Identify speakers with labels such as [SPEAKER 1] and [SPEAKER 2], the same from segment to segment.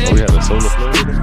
[SPEAKER 1] We had a solo player today?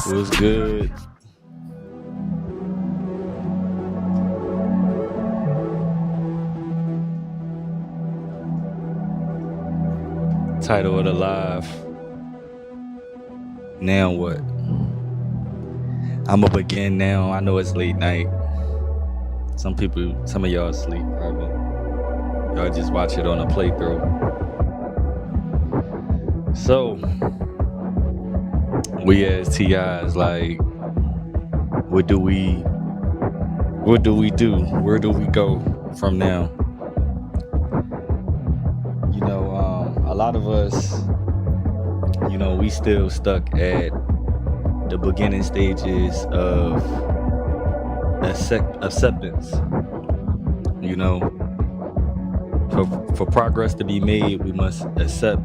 [SPEAKER 1] Was good. Title of the live. Now what? I'ma begin now. I know it's late night. Some of y'all asleep probably. Y'all just watch it on a playthrough. So we as TIs, like, what do we do? Where do we go from now? You know, a lot of us, you know, we still stuck at the beginning stages of acceptance. You know, for progress to be made, we must accept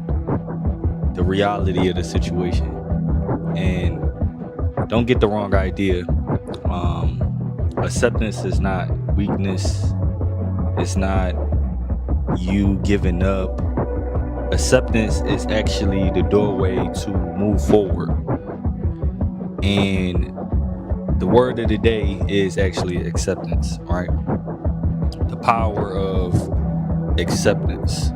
[SPEAKER 1] the reality of the situation. And don't get the wrong idea. Acceptance is not weakness. It's not you giving up. Acceptance is actually the doorway to move forward. And the word of the day is actually acceptance, right? The power of acceptance.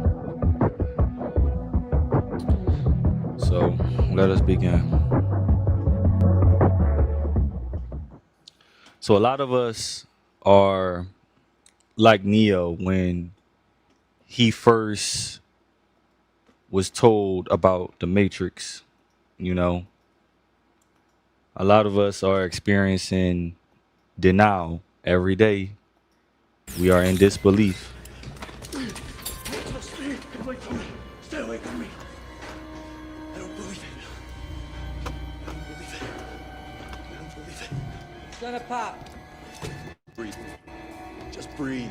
[SPEAKER 1] So let us begin. So a lot of us are like Neo when he first was told about the Matrix. You know, a lot of us are experiencing denial every day. We are in disbelief.
[SPEAKER 2] Stay away from me. I don't believe it. I don't believe it.
[SPEAKER 3] It's gonna pop.
[SPEAKER 2] Breathe. Just breathe.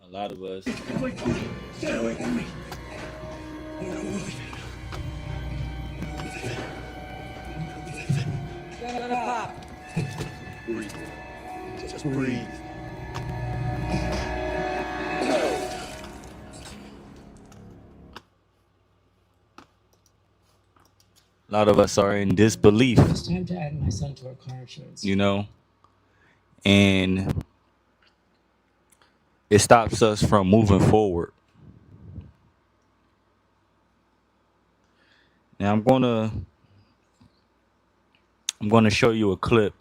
[SPEAKER 1] A lot of us.
[SPEAKER 2] Stay away from me. I don't believe it.
[SPEAKER 3] It's gonna pop.
[SPEAKER 2] Breathe. Just breathe.
[SPEAKER 1] A lot of us are in disbelief.
[SPEAKER 3] It's time to add my son to our car insurance.
[SPEAKER 1] You know, and it stops us from moving forward. Now I'm gonna show you a clip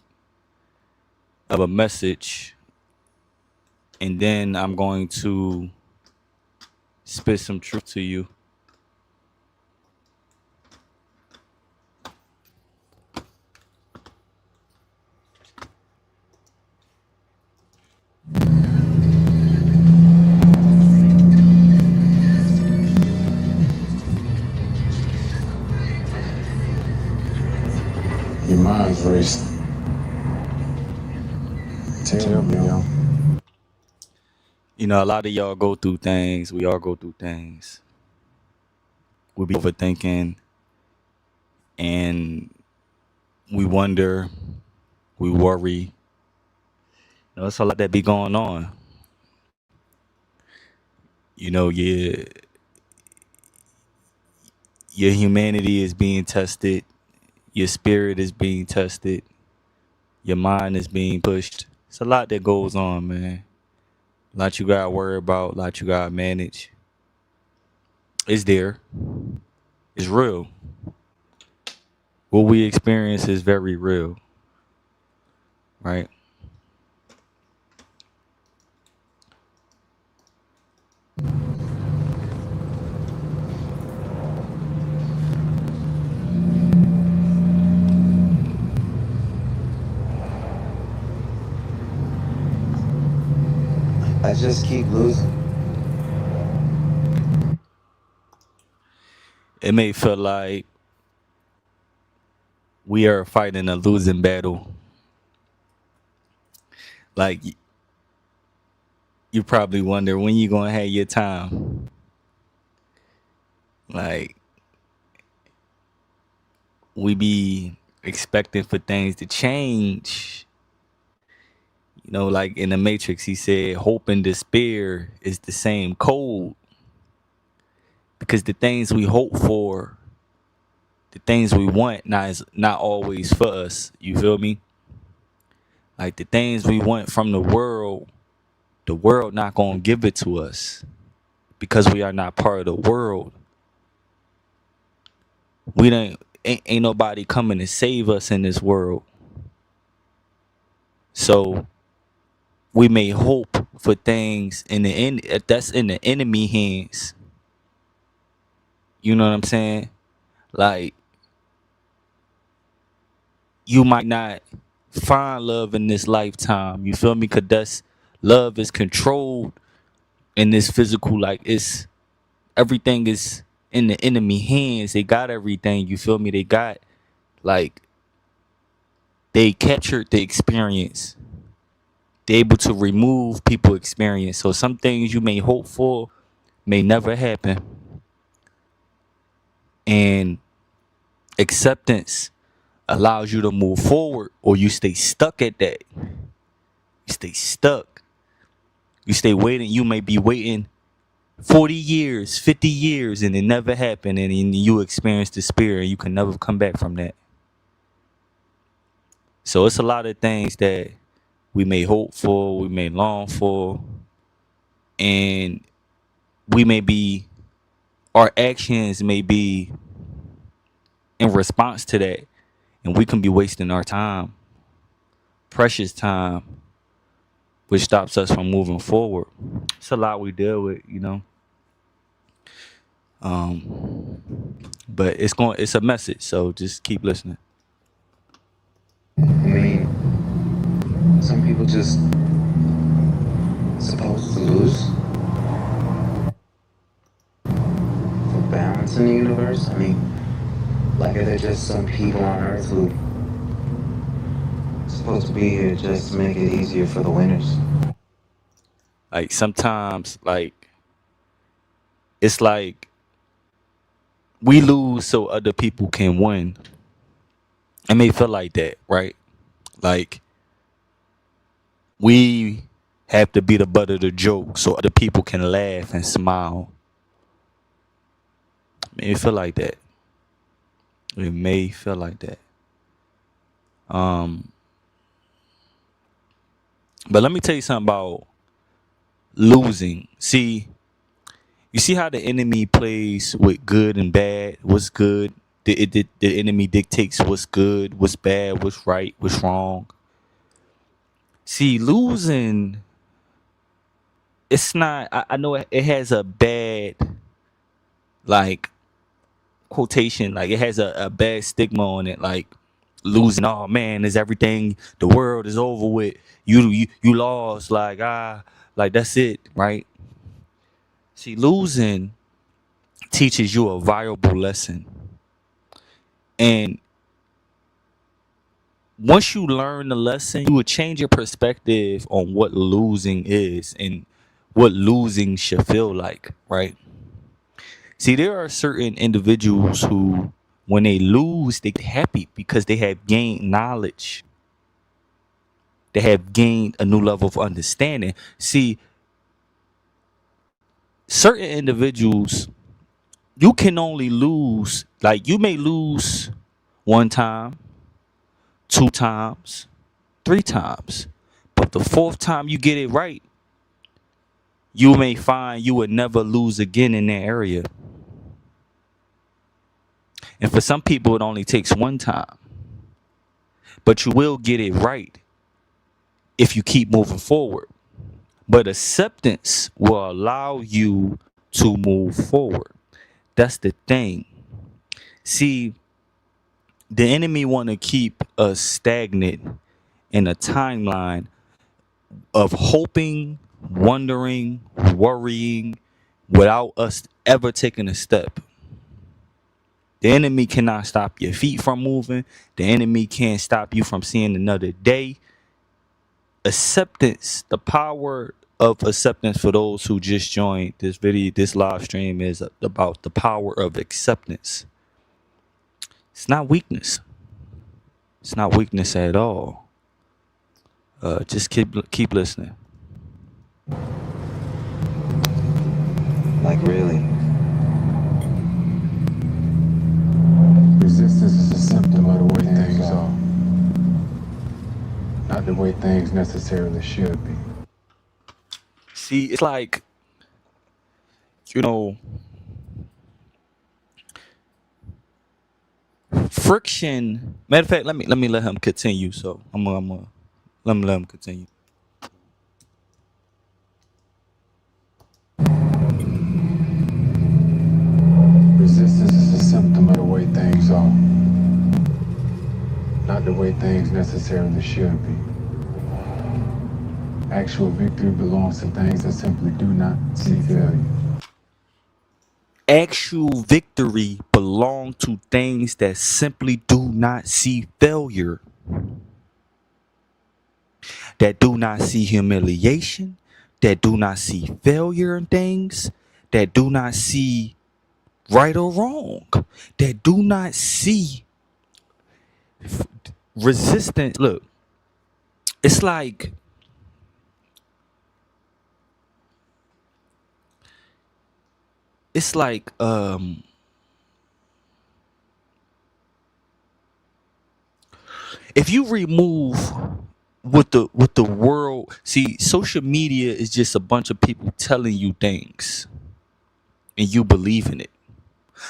[SPEAKER 1] of a message, and then I'm going to spit some truth to you.
[SPEAKER 2] Your mind's racing. Tell me, yo.
[SPEAKER 1] You know, a lot of y'all go through things. We all go through things. We be overthinking and we wonder, we worry. You know, it's a lot that be going on. You know, your humanity is being tested, your spirit is being tested, your mind is being pushed. It's a lot that goes on, man. A lot you gotta worry about, a lot you gotta manage. It's there. It's real. What we experience is very real, right?
[SPEAKER 2] I just keep losing.
[SPEAKER 1] It may feel like we are fighting a losing battle. Like you probably wonder when you gonna have your time. Like we be expecting for things to change. You know, like in the Matrix, he said, hope and despair is the same code. Because the things we hope for, the things we want, not is not always for us. You feel me? Like the things we want from the world not gonna give it to us because we are not part of the world. We don't ain't nobody coming to save us in this world. So we may hope for things in the end that's in the enemy hands. You know what I'm saying? Like you might not find love in this lifetime. You feel me? Cause that's love is controlled in this physical. Like it's everything is in the enemy hands. They got everything. You feel me? They got like they captured the experience. They're able to remove people experience. So some things you may hope for may never happen. And acceptance allows you to move forward or you stay stuck at that. You stay stuck. You stay waiting. You may be waiting 40 years, 50 years, and it never happened. And then you experience despair and you can never come back from that. So it's a lot of things that we may hope for, we may long for, and we may be, our actions may be in response to that. And we can be wasting our time, precious time, which stops us from moving forward. It's a lot we deal with, you know. But it's a message, so just keep listening.
[SPEAKER 2] I mean, some people just supposed to lose for balance in the universe. I mean, like are there just some people on Earth who supposed to be here just to make it easier for the winners?
[SPEAKER 1] Like sometimes, like it's like we lose so other people can win. It may feel like that, right? Like we have to be the butt of the joke so other people can laugh and smile. It may feel like that. It may feel like that. Um, but let me tell you something about losing. See, you see how the enemy plays with good and bad. What's good? The enemy dictates what's good, what's bad, what's right, what's wrong. See, losing, it's not. I know it has a bad like quotation, like it has a bad stigma on it, like losing. Oh man, is everything? The world is over with. You lost. Like that's it, right? See, losing teaches you a valuable lesson, and once you learn the lesson, you would change your perspective on what losing is and what losing should feel like, right? See, there are certain individuals who, when they lose, they get happy because they have gained knowledge. They have gained a new level of understanding. See, certain individuals, you can only lose, like, you may lose one time, two times, three times. But the fourth time you get it right, you may find you would never lose again in that area. And for some people, it only takes one time. But you will get it right if you keep moving forward. But acceptance will allow you to move forward. That's the thing. See, the enemy want to keep us stagnant in a timeline of hoping, wondering, worrying without us ever taking a step. The enemy cannot stop your feet from moving. The enemy can't stop you from seeing another day. Acceptance, the power of acceptance for those who just joined this video, this live stream is about the power of acceptance. It's not weakness. It's not weakness at all. Just keep listening.
[SPEAKER 2] Like, really?
[SPEAKER 4] Resistance is a symptom of the way things are, not the way things necessarily should be.
[SPEAKER 1] See, it's like, you know, friction. Matter of fact, let me let him continue. So I'm gonna let him continue.
[SPEAKER 4] Resistance is a symptom of the way things are, not the way things necessarily should be. Actual victory belongs to things that simply do not see failure.
[SPEAKER 1] Actual victory belongs to things that simply do not see failure, that do not see humiliation, that do not see failure in things, that do not see right or wrong, that do not see resistance. Look, it's like if you remove what the world, see, social media is just a bunch of people telling you things and you believe in it.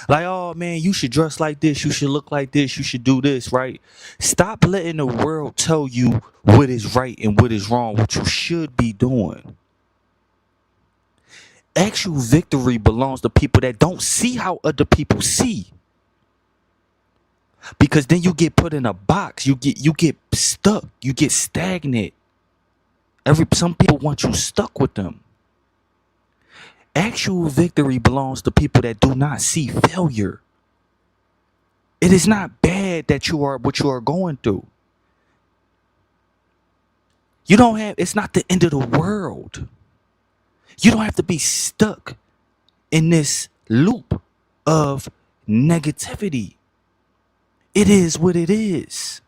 [SPEAKER 1] Like, oh man, you should dress like this, you should look like this, you should do this, right? Stop letting the world tell you what is right and what is wrong, what you should be doing. Actual victory belongs to people that don't see how other people see. Because then you get put in a box, you get stuck, you get stagnant. Some people want you stuck with them. Actual victory belongs to people that do not see failure. It is not bad that you are what you are going through. It's not the end of the world. You don't have to be stuck in this loop of negativity. It is what it is.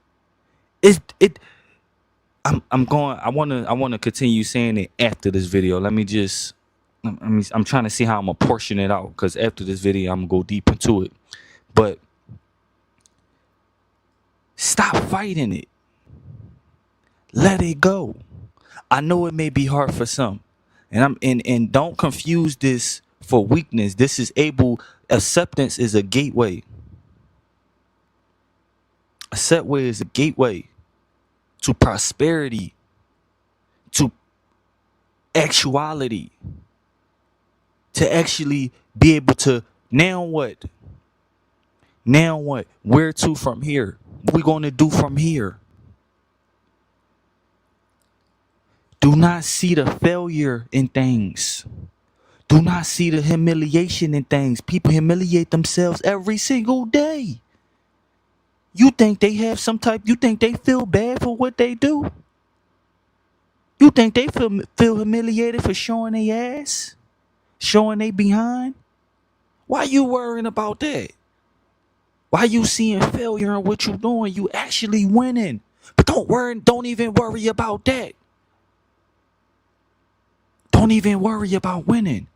[SPEAKER 1] I'm going. I wanna continue saying it after this video. I'm trying to see how I'm gonna portion it out, because after this video I'm gonna go deep into it. But stop fighting it. Let it go. I know it may be hard for some, and don't confuse this for weakness. Acceptance is a gateway. Acceptance is a gateway to prosperity, to actuality, to actually be able to, now what? Now what? Where to from here? What we going to do from here? Do not see the failure in things. Do not see the humiliation in things. People humiliate themselves every single day. You think they have some type? You think they feel bad for what they do? You think they feel humiliated for showing their ass, showing they behind? Why you worrying about that? Why you seeing failure in what you doing? You actually winning. But don't worry. Don't even worry about that. Don't even worry about winning.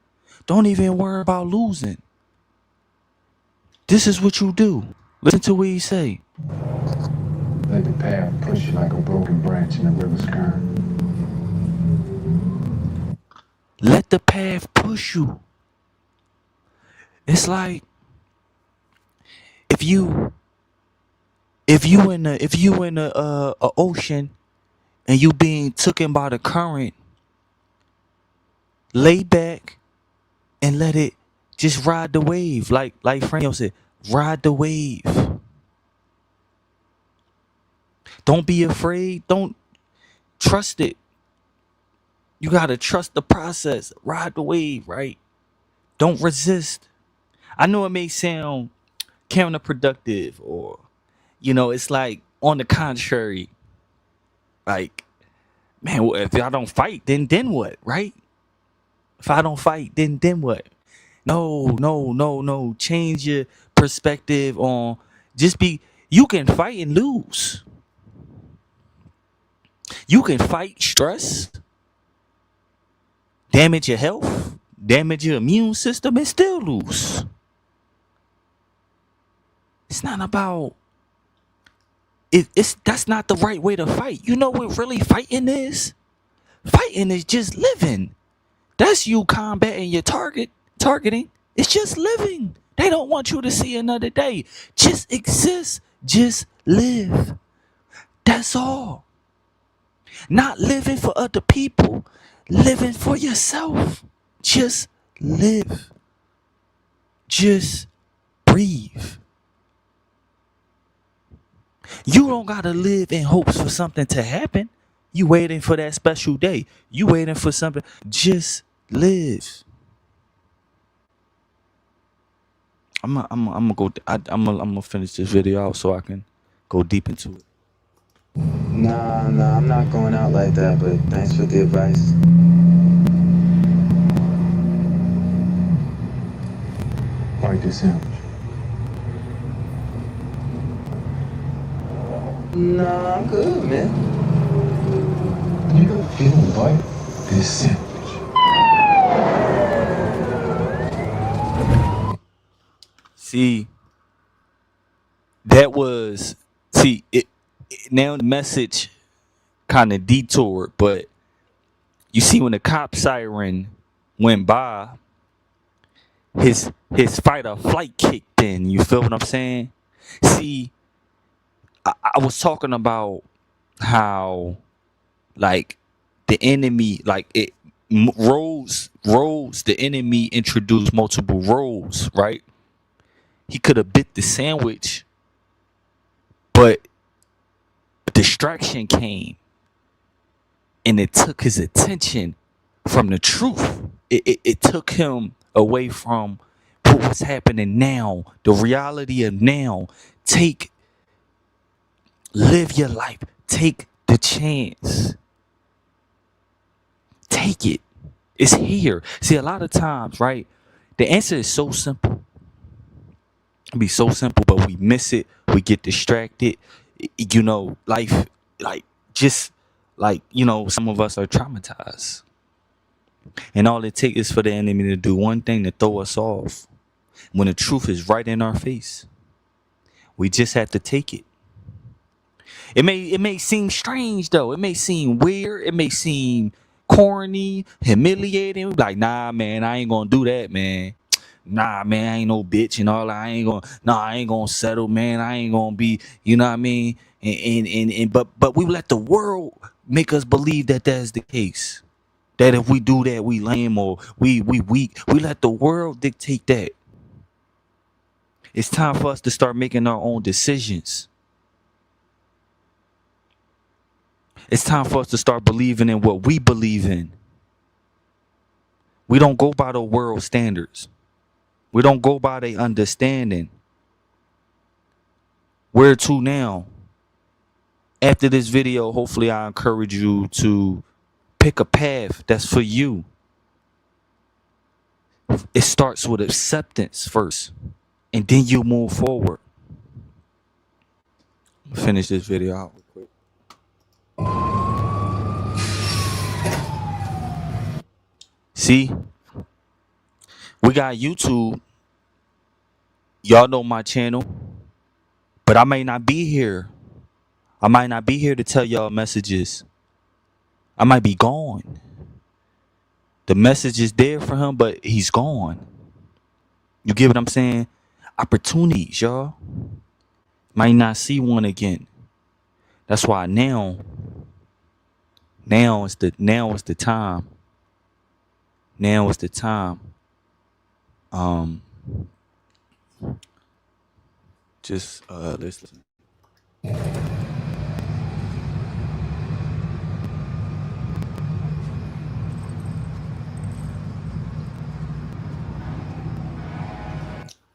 [SPEAKER 1] Don't even worry about losing. This is what you do. Listen to what he say.
[SPEAKER 4] Let the path push you like a broken branch in a river's current.
[SPEAKER 1] Let the path push you. It's like if you if you in a ocean and you being taken by the current, lay back and let it just ride the wave. Like Frank said, ride the wave. Don't be afraid. Don't trust it. You gotta trust the process. Ride the wave, right? Don't resist. I know it may sound counterproductive or it's like on the contrary, like, man, well, if I don't fight, then what, right? If I don't fight, then what? No, no, no, no. Change your perspective on just be you can fight and lose. You can fight stress, damage your health, damage your immune system, and still lose. It's not about it's that's not the right way to fight. You know what really fighting is? Fighting is just living. That's you combating your targeting. It's just living. They don't want you to see another day. Just exist. Just live. That's all. Not living for other people. Living for yourself. Just live. Just breathe. You don't gotta live in hopes for something to happen. You waiting for that special day. You waiting for something. Just live. I'm gonna finish this video out so I can go deep into it.
[SPEAKER 2] Nah, I'm not going out like that, but thanks for the advice.
[SPEAKER 4] Bite this sandwich.
[SPEAKER 2] Nah, I'm good, man.
[SPEAKER 4] Nigga, if you don't bite this sandwich.
[SPEAKER 1] See, that was now the message kind of detoured, but you see when the cop siren went by, his fight or flight kicked in. You feel what I'm saying? See, I was talking about how like the enemy like it roles the enemy introduced multiple roles, right? He could have bit the sandwich, but a distraction came and it took his attention from the truth. It took him away from what was happening now, the reality of now. Live your life, take the chance, take it. It's here. See, a lot of times, right? The answer is so simple. It be so simple, but we miss it. We get distracted. Life, like, just like, some of us are traumatized. And all it takes is for the enemy to do one thing to throw us off when the truth is right in our face. We just have to take it. It may seem strange though. It may seem weird. It may seem corny, humiliating. Like, nah, man, I ain't gonna do that, man. Nah, man, I ain't no bitch and all that. I ain't gonna settle, man. I ain't gonna be, you know what I mean? But we let the world make us believe that that's the case. That if we do that, we lame or we weak. We let the world dictate that. It's time for us to start making our own decisions. It's time for us to start believing in what we believe in. We don't go by the world standards. We don't go by their understanding. Where to now? After this video, hopefully I encourage you to pick a path that's for you. It starts with acceptance first, and then you move forward. Finish this video out real quick. See, we got YouTube. Y'all know my channel, but I may not be here. I might not be here to tell y'all messages. I might be gone. The message is there for him, but he's gone. You get what I'm saying? Opportunities, y'all. Might not see one again. That's why now is the time. Now is the time. Um just let's listen.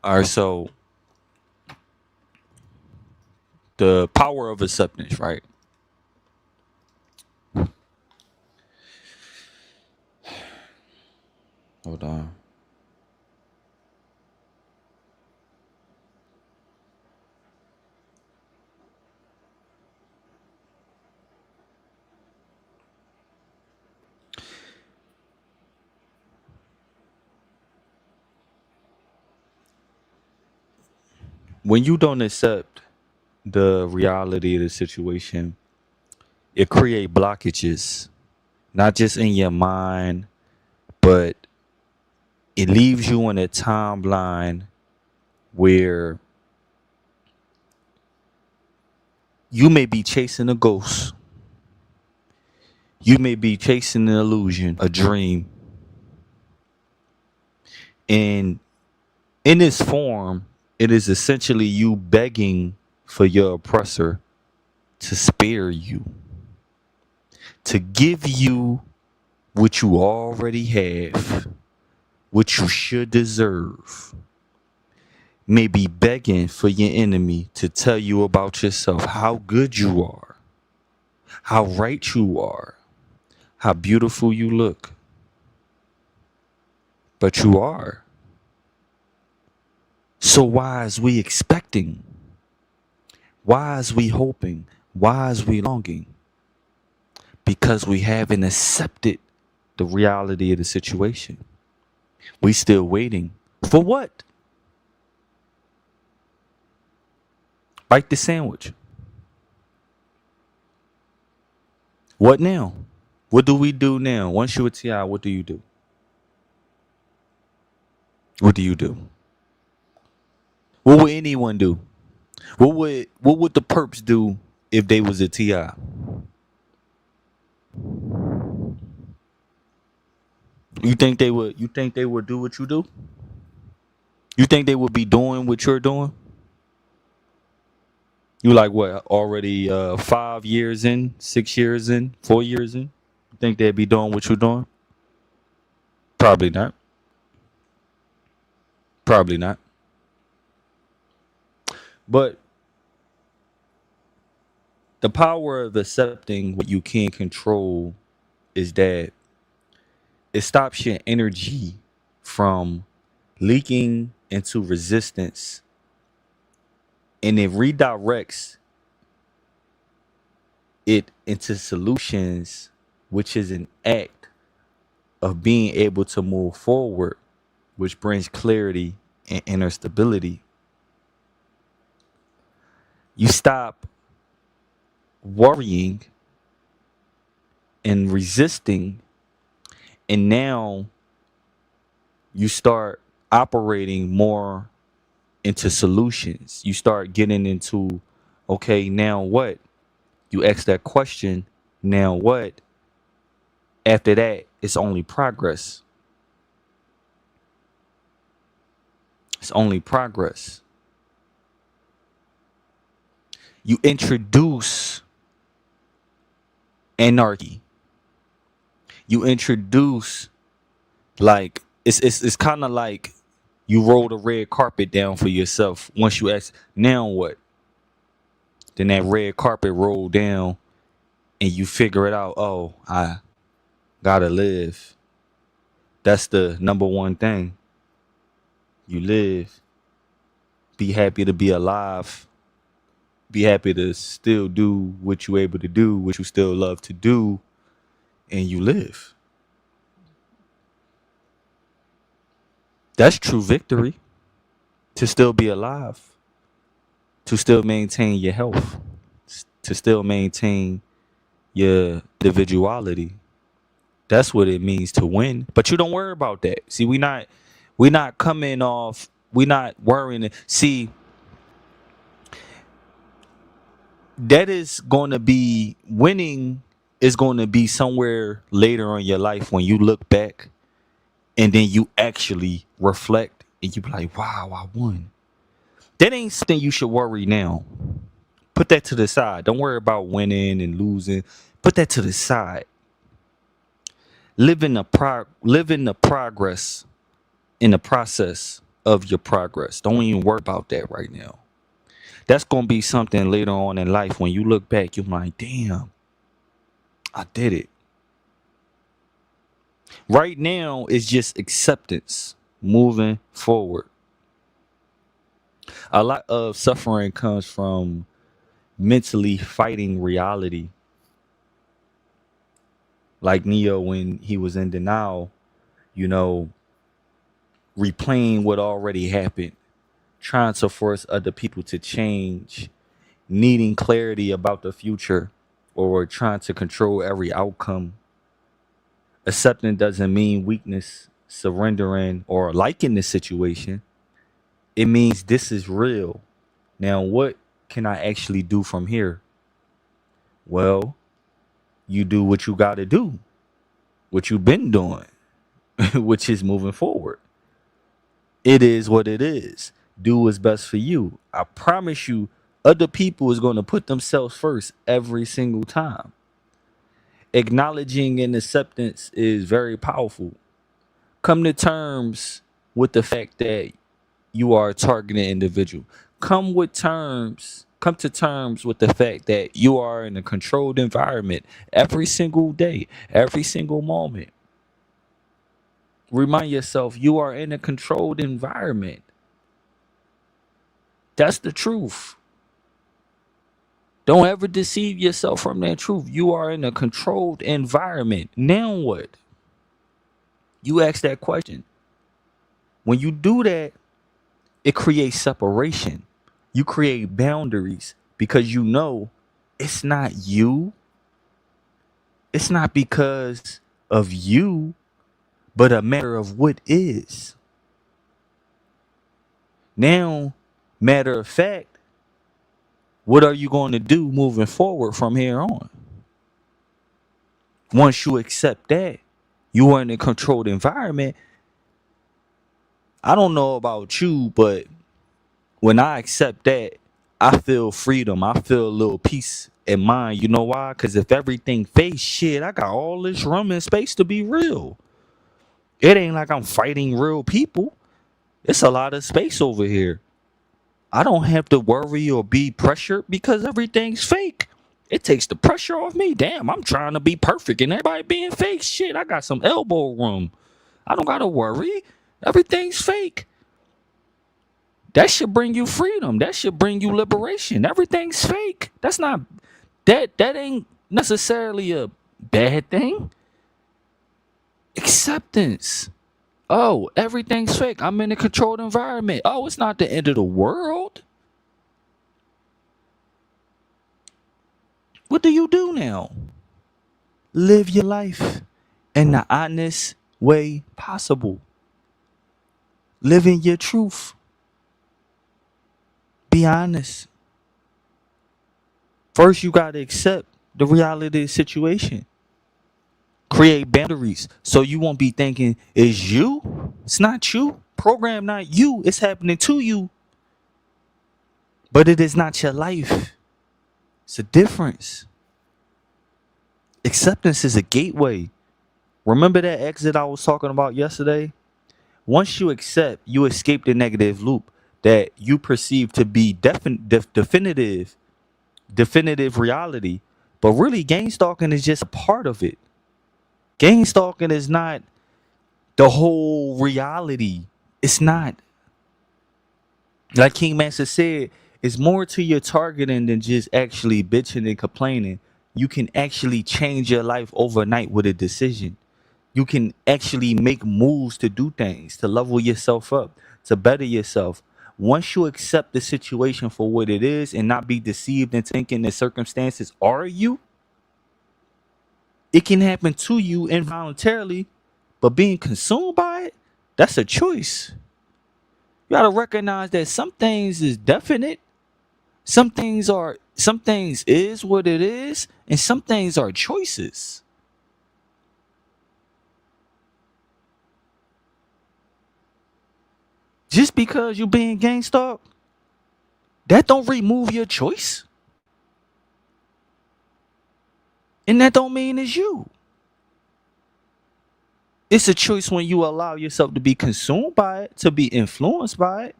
[SPEAKER 1] All right, so the power of acceptance, right? Hold on. When you don't accept the reality of the situation, it create blockages, not just in your mind, but it leaves you in a timeline where you may be chasing a ghost. You may be chasing an illusion, a dream. And in this form, it is essentially you begging for your oppressor to spare you, to give you what you already have, what you should deserve. Maybe begging for your enemy to tell you about yourself, how good you are, how right you are, how beautiful you look. But you are. So why is we expecting? Why is we hoping? Why is we longing? Because we haven't accepted the reality of the situation. We still waiting. For what? Bite the sandwich. What now? What do we do now? Once you're a TI, what do you do? What do you do? What would anyone do? What would the perps do if they was a TI? You think they would do what you do? You think they would be doing what you're doing? You like what? Already 5 years in, 6 years in, 4 years in? You think they'd be doing what you're doing? Probably not. Probably not. But the power of accepting what you can't control is that it stops your energy from leaking into resistance, and it redirects it into solutions, which is an act of being able to move forward, which brings clarity and inner stability. You stop worrying and resisting, and now you start operating more into solutions. You start getting into, okay, now what? You ask that question, now what? After that, it's only progress. It's only progress. You introduce anarchy. You introduce, like, it's kind of like you roll the red carpet down for yourself. Once you ask, now what? Then that red carpet rolled down and you figure it out. Oh, I gotta live. That's the number one thing. You live. Be happy to be alive. Be happy to still do what you able to do, what you still love to do, and you live. That's true victory. To still be alive, to still maintain your health, to still maintain your individuality. That's what it means to win. But you don't worry about that. See, we not coming off, we not worrying. See, that is going to be winning is going to be somewhere later in your life when you look back and then you actually reflect and you be like, wow, I won. That ain't something you should worry now. Put that to the side. Don't worry about winning and losing. Put that to the side. Live in the progress, in the process of your progress. Don't even worry about that right now. That's gonna be something later on in life when you look back, you're like, damn, I did it. Right now it's just acceptance, moving forward. A lot of suffering comes from mentally fighting reality. Like Neo when he was in denial, you know, replaying what already happened, trying to force other people to change, needing clarity about the future, or trying to control every outcome. Accepting doesn't mean weakness, surrendering, or liking the situation. It means this is real. Now, what can I actually do from here? Well, you do what you got to do, what you've been doing, which is moving forward. It is what it is. Do what's best for you. I promise you, other people is going to put themselves first every single time. Acknowledging and acceptance is very powerful. Come to terms with the fact that you are a targeted individual. Come to terms with the fact that you are in a controlled environment every single day, every single moment. Remind yourself you are in a controlled environment. That's the truth. Don't ever deceive yourself from that truth. You are in a controlled environment. Now what? You ask that question. When you do that, it creates separation. You create boundaries because you know it's not you. It's not because of you, but a matter of what is. Now, matter of fact, what are you going to do moving forward from here on? Once you accept that, you are in a controlled environment. I don't know about you, but when I accept that, I feel freedom. I feel a little peace in mind. You know why? Because if everything face shit, I got all this room and space to be real. It ain't like I'm fighting real people. It's a lot of space over here. I don't have to worry or be pressured because everything's fake. It takes the pressure off me. Damn, I'm trying to be perfect and everybody being fake. Shit, I got some elbow room. I don't gotta worry. Everything's fake. That should bring you freedom. That should bring you liberation. Everything's fake. That's not that ain't necessarily a bad thing. Acceptance. Oh, everything's fake. I'm in a controlled environment. Oh, it's not the end of the world. What do you do now? Live your life in the honest way possible. Living your truth. Be honest. First, you got to accept the reality of the situation. Create boundaries so you won't be thinking, it's you? It's not you. Program not you. It's happening to you. But it is not your life. It's a difference. Acceptance is a gateway. Remember that exit I was talking about yesterday? Once you accept, you escape the negative loop that you perceive to be definitive. definitive reality. But really, gang stalking is just a part of it. Gang stalking is not the whole reality. It's not. Like King Master said, it's more to your targeting than just actually bitching and complaining. You can actually change your life overnight with a decision. You can actually make moves to do things, to level yourself up, to better yourself. Once you accept the situation for what it is and not be deceived into thinking the circumstances are you, it can happen to you involuntarily, but being consumed by it, that's a choice. You gotta recognize that some things is definite, some things is what it is, and some things are choices. Just because you being gang stalked, that don't remove your choice. And that don't mean it's you. It's a choice when you allow yourself to be consumed by it, to be influenced by it.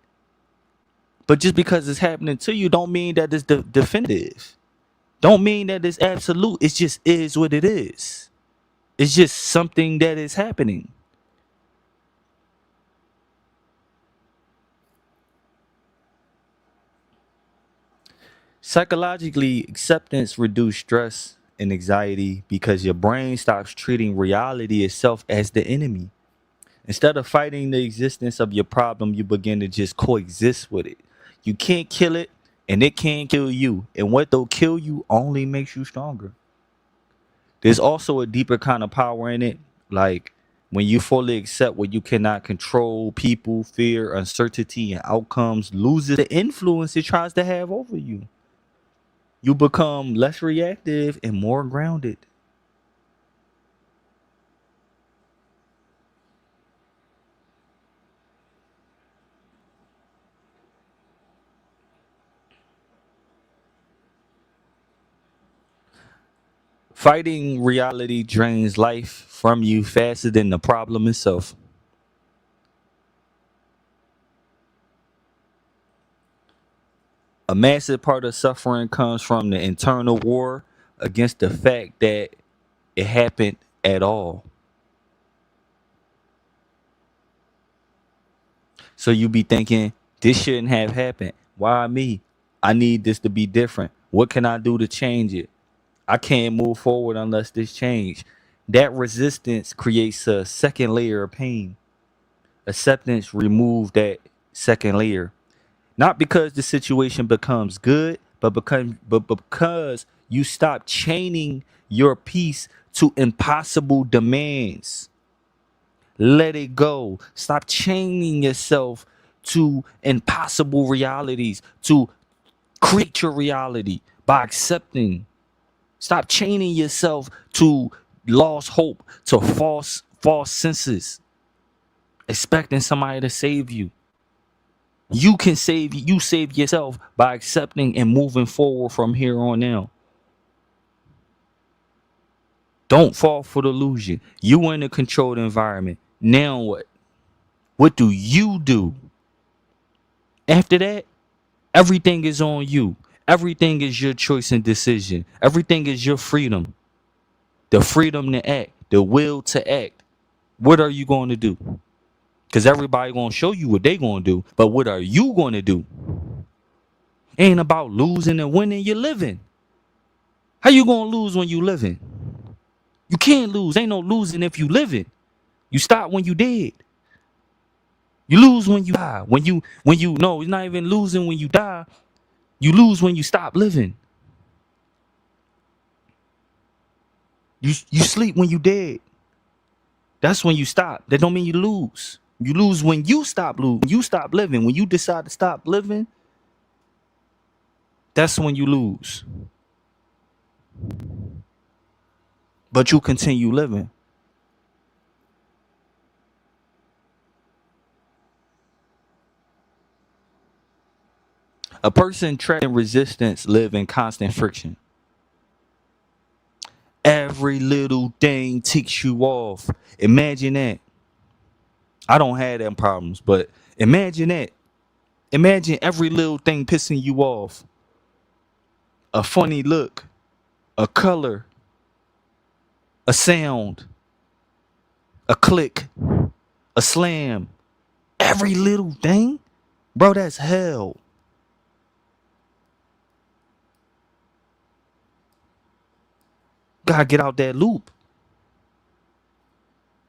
[SPEAKER 1] But just because it's happening to you don't mean that it's definitive. Don't mean that it's absolute. It just is what it is. It's just something that is happening. Psychologically, acceptance reduces stress and anxiety because your brain stops treating reality itself as the enemy. Instead of fighting the existence of your problem, you begin to just coexist with it. You can't kill it, and it can't kill you. And what they'll kill you only makes you stronger. There's also a deeper kind of power in it, like when you fully accept what you cannot control, people, fear, uncertainty, and outcomes loses the influence it tries to have over you. You become less reactive and more grounded. Fighting reality drains life from you faster than the problem itself. A massive part of suffering comes from the internal war against the fact that it happened at all. So you be thinking, this shouldn't have happened. Why me? I need this to be different. What can I do to change it? I can't move forward unless this change. That resistance creates a second layer of pain. Acceptance remove that second layer. Not because the situation becomes good, but because you stop chaining your peace to impossible demands. Let it go. Stop chaining yourself to impossible realities, to create your reality by accepting. Stop chaining yourself to lost hope, to false senses, expecting somebody to save you. You save yourself by accepting and moving forward from here on out. Don't fall for the illusion. You in a controlled environment. Now what? What do you do? After that, everything is on you. Everything is your choice and decision. Everything is your freedom. The freedom to act, the will to act. What are you going to do? Because everybody going to show you what they going to do. But what are you going to do? Ain't about losing and winning. You're living. How you going to lose when you living? You can't lose. Ain't no losing if you living. You stop when you dead. You lose when you die. When you no, it's not even losing when you die. You lose when you stop living. You sleep when you dead. That's when you stop. That don't mean you lose. You lose when you stop losing. When you stop living. When you decide to stop living, that's when you lose. But you continue living. A person trapped in resistance live in constant friction. Every little thing ticks you off. Imagine that. I don't have them problems, but imagine that. Imagine every little thing pissing you off. a funny look, a color, a sound, a click, a slam, every little thing, bro, that's hell. Gotta get out that loop.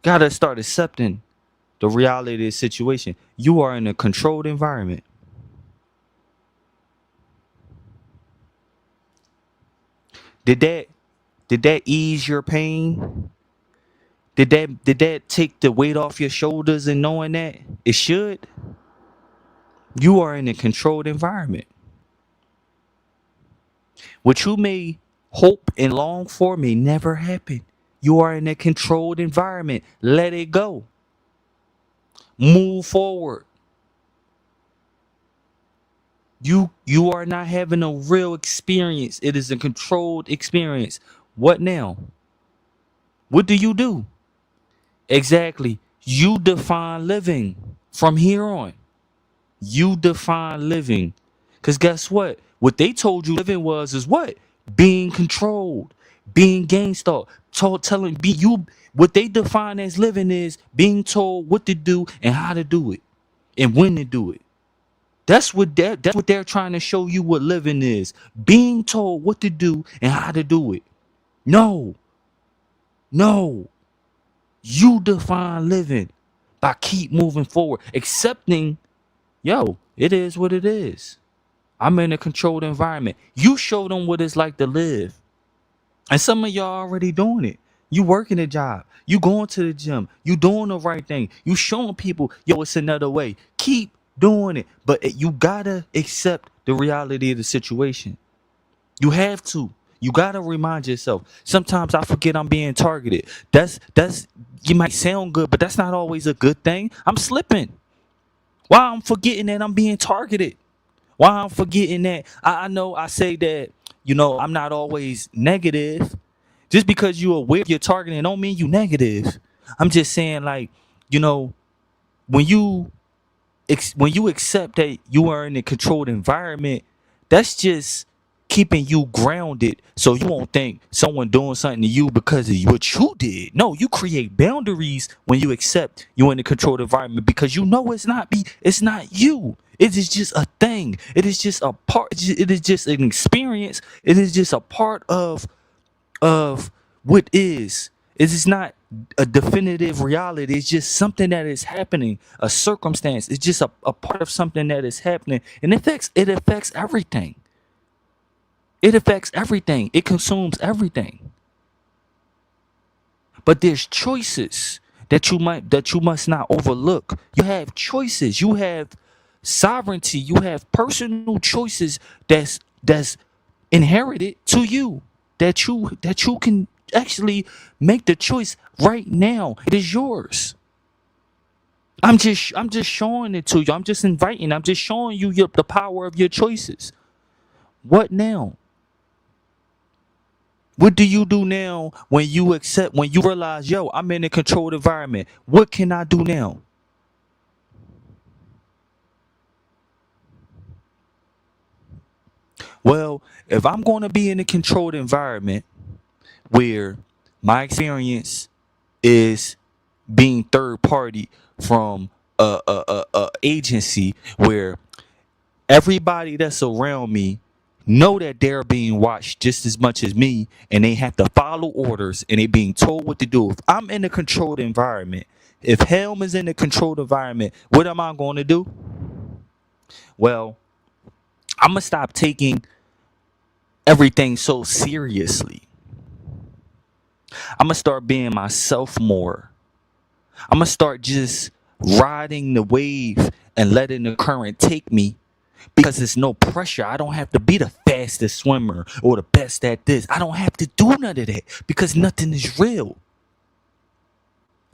[SPEAKER 1] Gotta start accepting the reality of the situation. You are in a controlled environment. Did that ease your pain? Did that take the weight off your shoulders and knowing that? It should. You are in a controlled environment. What you may hope and long for may never happen. You are in a controlled environment. Let it go. Move forward. You are not having a real experience. It is a controlled experience. What now? What do you do? Exactly. You define living from here on. You define living. Because guess what? What they told you living was is what? Being controlled, being gangsta, telling be you what they define as living is being told what to do and how to do it and when to do it. That's what they're trying to show you what living is. Being told what to do and how to do it. No, no. You define living by keep moving forward, accepting, yo, it is what it is. I'm in a controlled environment. You show them what it's like to live. And some of y'all already doing it. You working a job. You going to the gym. You doing the right thing. You showing people, yo, it's another way. Keep doing it. But you gotta accept the reality of the situation. You have to. You gotta remind yourself. Sometimes I forget I'm being targeted. That's you might sound good, but that's not always a good thing. I'm slipping. Why I'm forgetting that I'm being targeted? Why I'm forgetting that I know I say that, I'm not always negative. Just because you're aware of your targeting don't mean you negative. I'm just saying, like, you know, when you when you accept that you are in a controlled environment, that's just keeping you grounded so you won't think someone doing something to you because of what you did. No, you create boundaries when you accept you're in a controlled environment because you know it's not you. It is just a thing. It is just a part. It is just an experience. It is just a part of what is. It is not a definitive reality. It's just something that is happening, a circumstance. It's just a part of something that is happening. And it affects everything. It affects everything. It consumes everything. But there's choices that you must not overlook. You have choices. You have sovereignty. You have personal choices that's inherited to you that you can actually make the choice right now. It is yours. I'm just showing it to you. I'm just inviting. I'm just showing you the power of your choices. What now? What do you do now when you realize, yo, I'm in a controlled environment? What can I do now? Well, if I'm going to be in a controlled environment where my experience is being third party from a agency where everybody that's around me know that they're being watched just as much as me and they have to follow orders and they being told what to do. If I'm in a controlled environment, if Helm is in a controlled environment, what am I going to do? Well, I'm going to stop taking everything so seriously. I'm going to start being myself more. I'm going to start just riding the wave and letting the current take me because there's no pressure. I don't have to be the fastest swimmer or the best at this. I don't have to do none of that because nothing is real.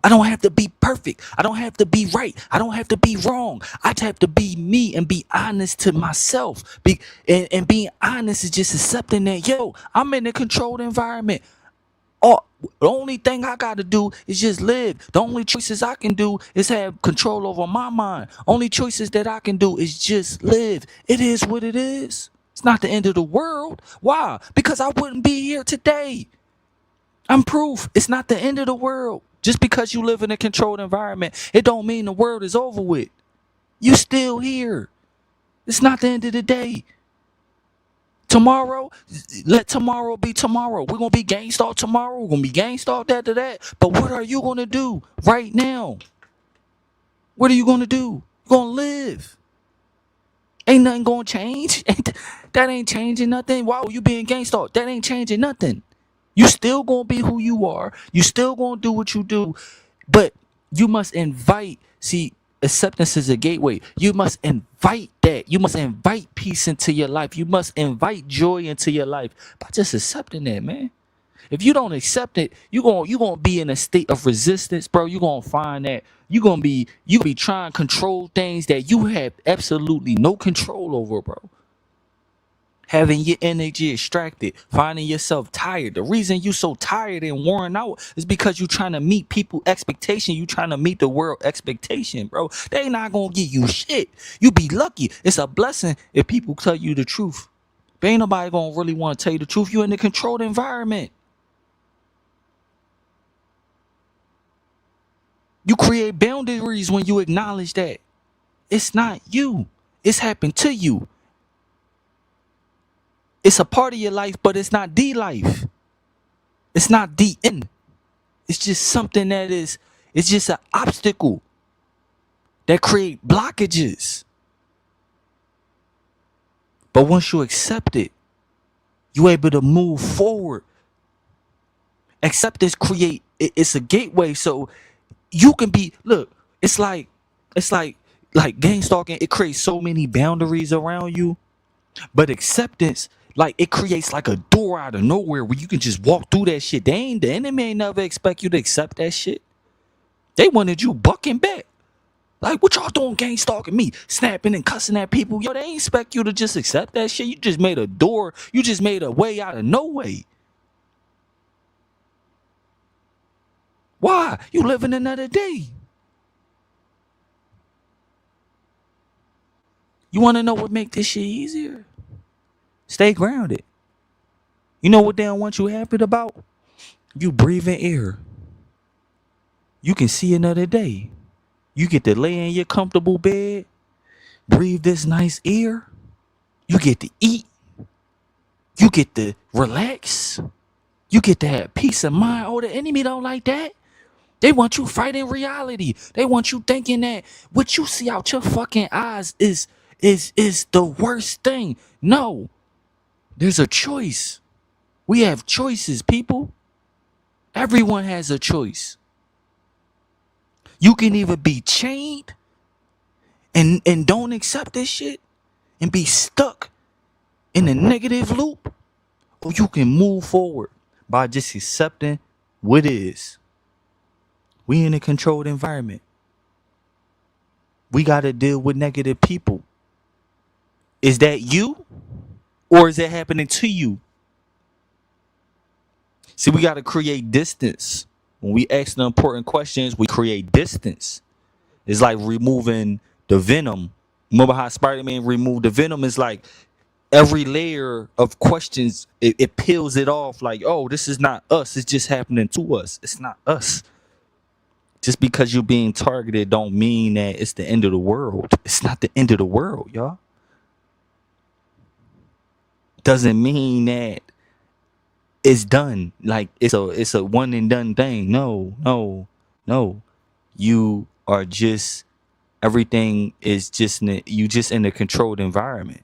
[SPEAKER 1] I don't have to be perfect. I don't have to be right. I don't have to be wrong. I just have to be me and be honest to myself. And being honest is just accepting that, yo, I'm in a controlled environment. Oh, the only thing I got to do is just live. The only choices I can do is have control over my mind. Only choices that I can do is just live. It is what it is. It's not the end of the world. Why? Because I wouldn't be here today. I'm proof. It's not the end of the world. Just because you live in a controlled environment, it don't mean the world is over with. You still here. It's not the end of the day. Tomorrow, let tomorrow be tomorrow. We're gonna be gangstar tomorrow. We're gonna be gangstar that. But what are you gonna do right now? What are you gonna do? You're gonna live. Ain't nothing gonna change. That ain't changing nothing. Wow, you being gangstar. That ain't changing nothing. You still gonna be who you are. You still gonna do what you do. But you must invite. See, acceptance is a gateway. You must invite that. You must invite peace into your life. You must invite joy into your life by just accepting that, man. If you don't accept it, you gonna be in a state of resistance, bro. You gonna find that you be trying to control things that you have absolutely no control over, bro. Having your energy extracted, finding yourself tired. The reason you so tired and worn out is because you trying to meet people expectation. You trying to meet the world expectation, bro. They not gonna give you shit. You be lucky. It's a blessing if people tell you the truth. But ain't nobody gonna really want to tell you the truth. You in a controlled environment. You create boundaries when you acknowledge that. It's not you. It's happened to you. It's a part of your life, but it's not the life. It's not the end. It's just something it's just an obstacle that create blockages. But once you accept it, you're able to move forward. Acceptance it's a gateway. So you can be, look, it's like gang stalking, it creates so many boundaries around you. But acceptance, like it creates like a door out of nowhere where you can just walk through that shit. The enemy ain't never expect you to accept that shit. They wanted you bucking back. Like, what y'all doing gang stalking me? Snapping and cussing at people. Yo, they ain't expect you to just accept that shit. You just made a door. You just made a way out of no way. Why? You living another day. You want to know what make this shit easier? Stay grounded. You know what they don't want you happy about? You breathing air. You can see another day. You get to lay in your comfortable bed, breathe this nice air. You get to eat. You get to relax. You get to have peace of mind. Oh, the enemy don't like that. They want you fighting reality. They want you thinking that what you see out your fucking eyes is the worst thing. No, there's a choice. We have choices, people. Everyone has a choice. You can either be chained and don't accept this shit and be stuck in a negative loop, or you can move forward by just accepting what is. We in a controlled environment. We got to deal with negative people. Is that you? Or is it happening to you? See, we got to create distance. When we ask the important questions, we create distance. It's like removing the venom. Remember how Spider-Man removed the venom? It's like every layer of questions, it peels it off like, oh, this is not us. It's just happening to us. It's not us. Just because you're being targeted don't mean that it's the end of the world. It's not the end of the world, y'all. Doesn't mean that it's done. Like it's a one and done thing. No. You are just everything is just you just in a controlled environment.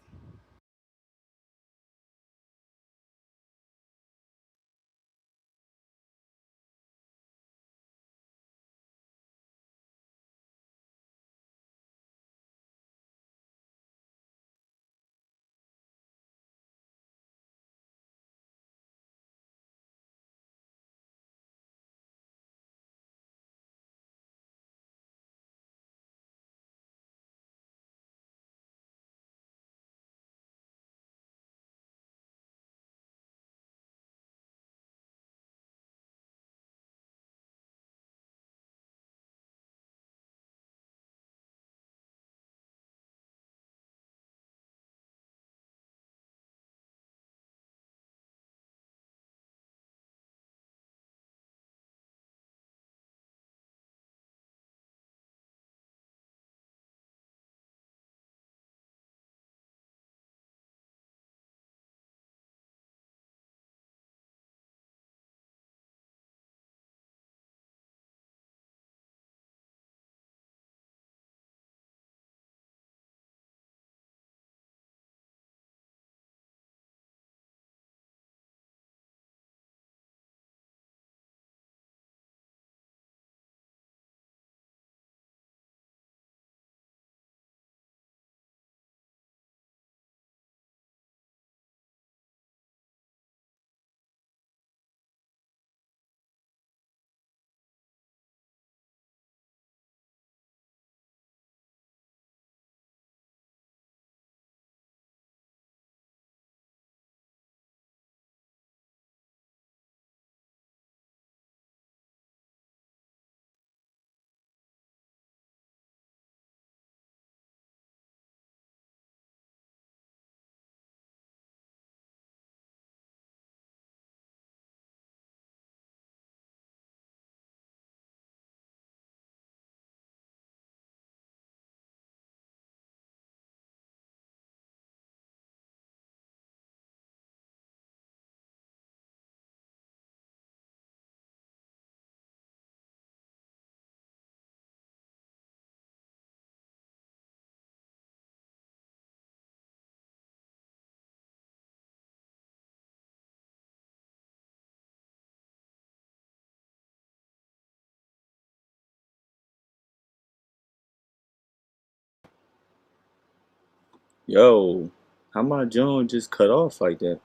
[SPEAKER 1] Yo, how my John just cut off like that?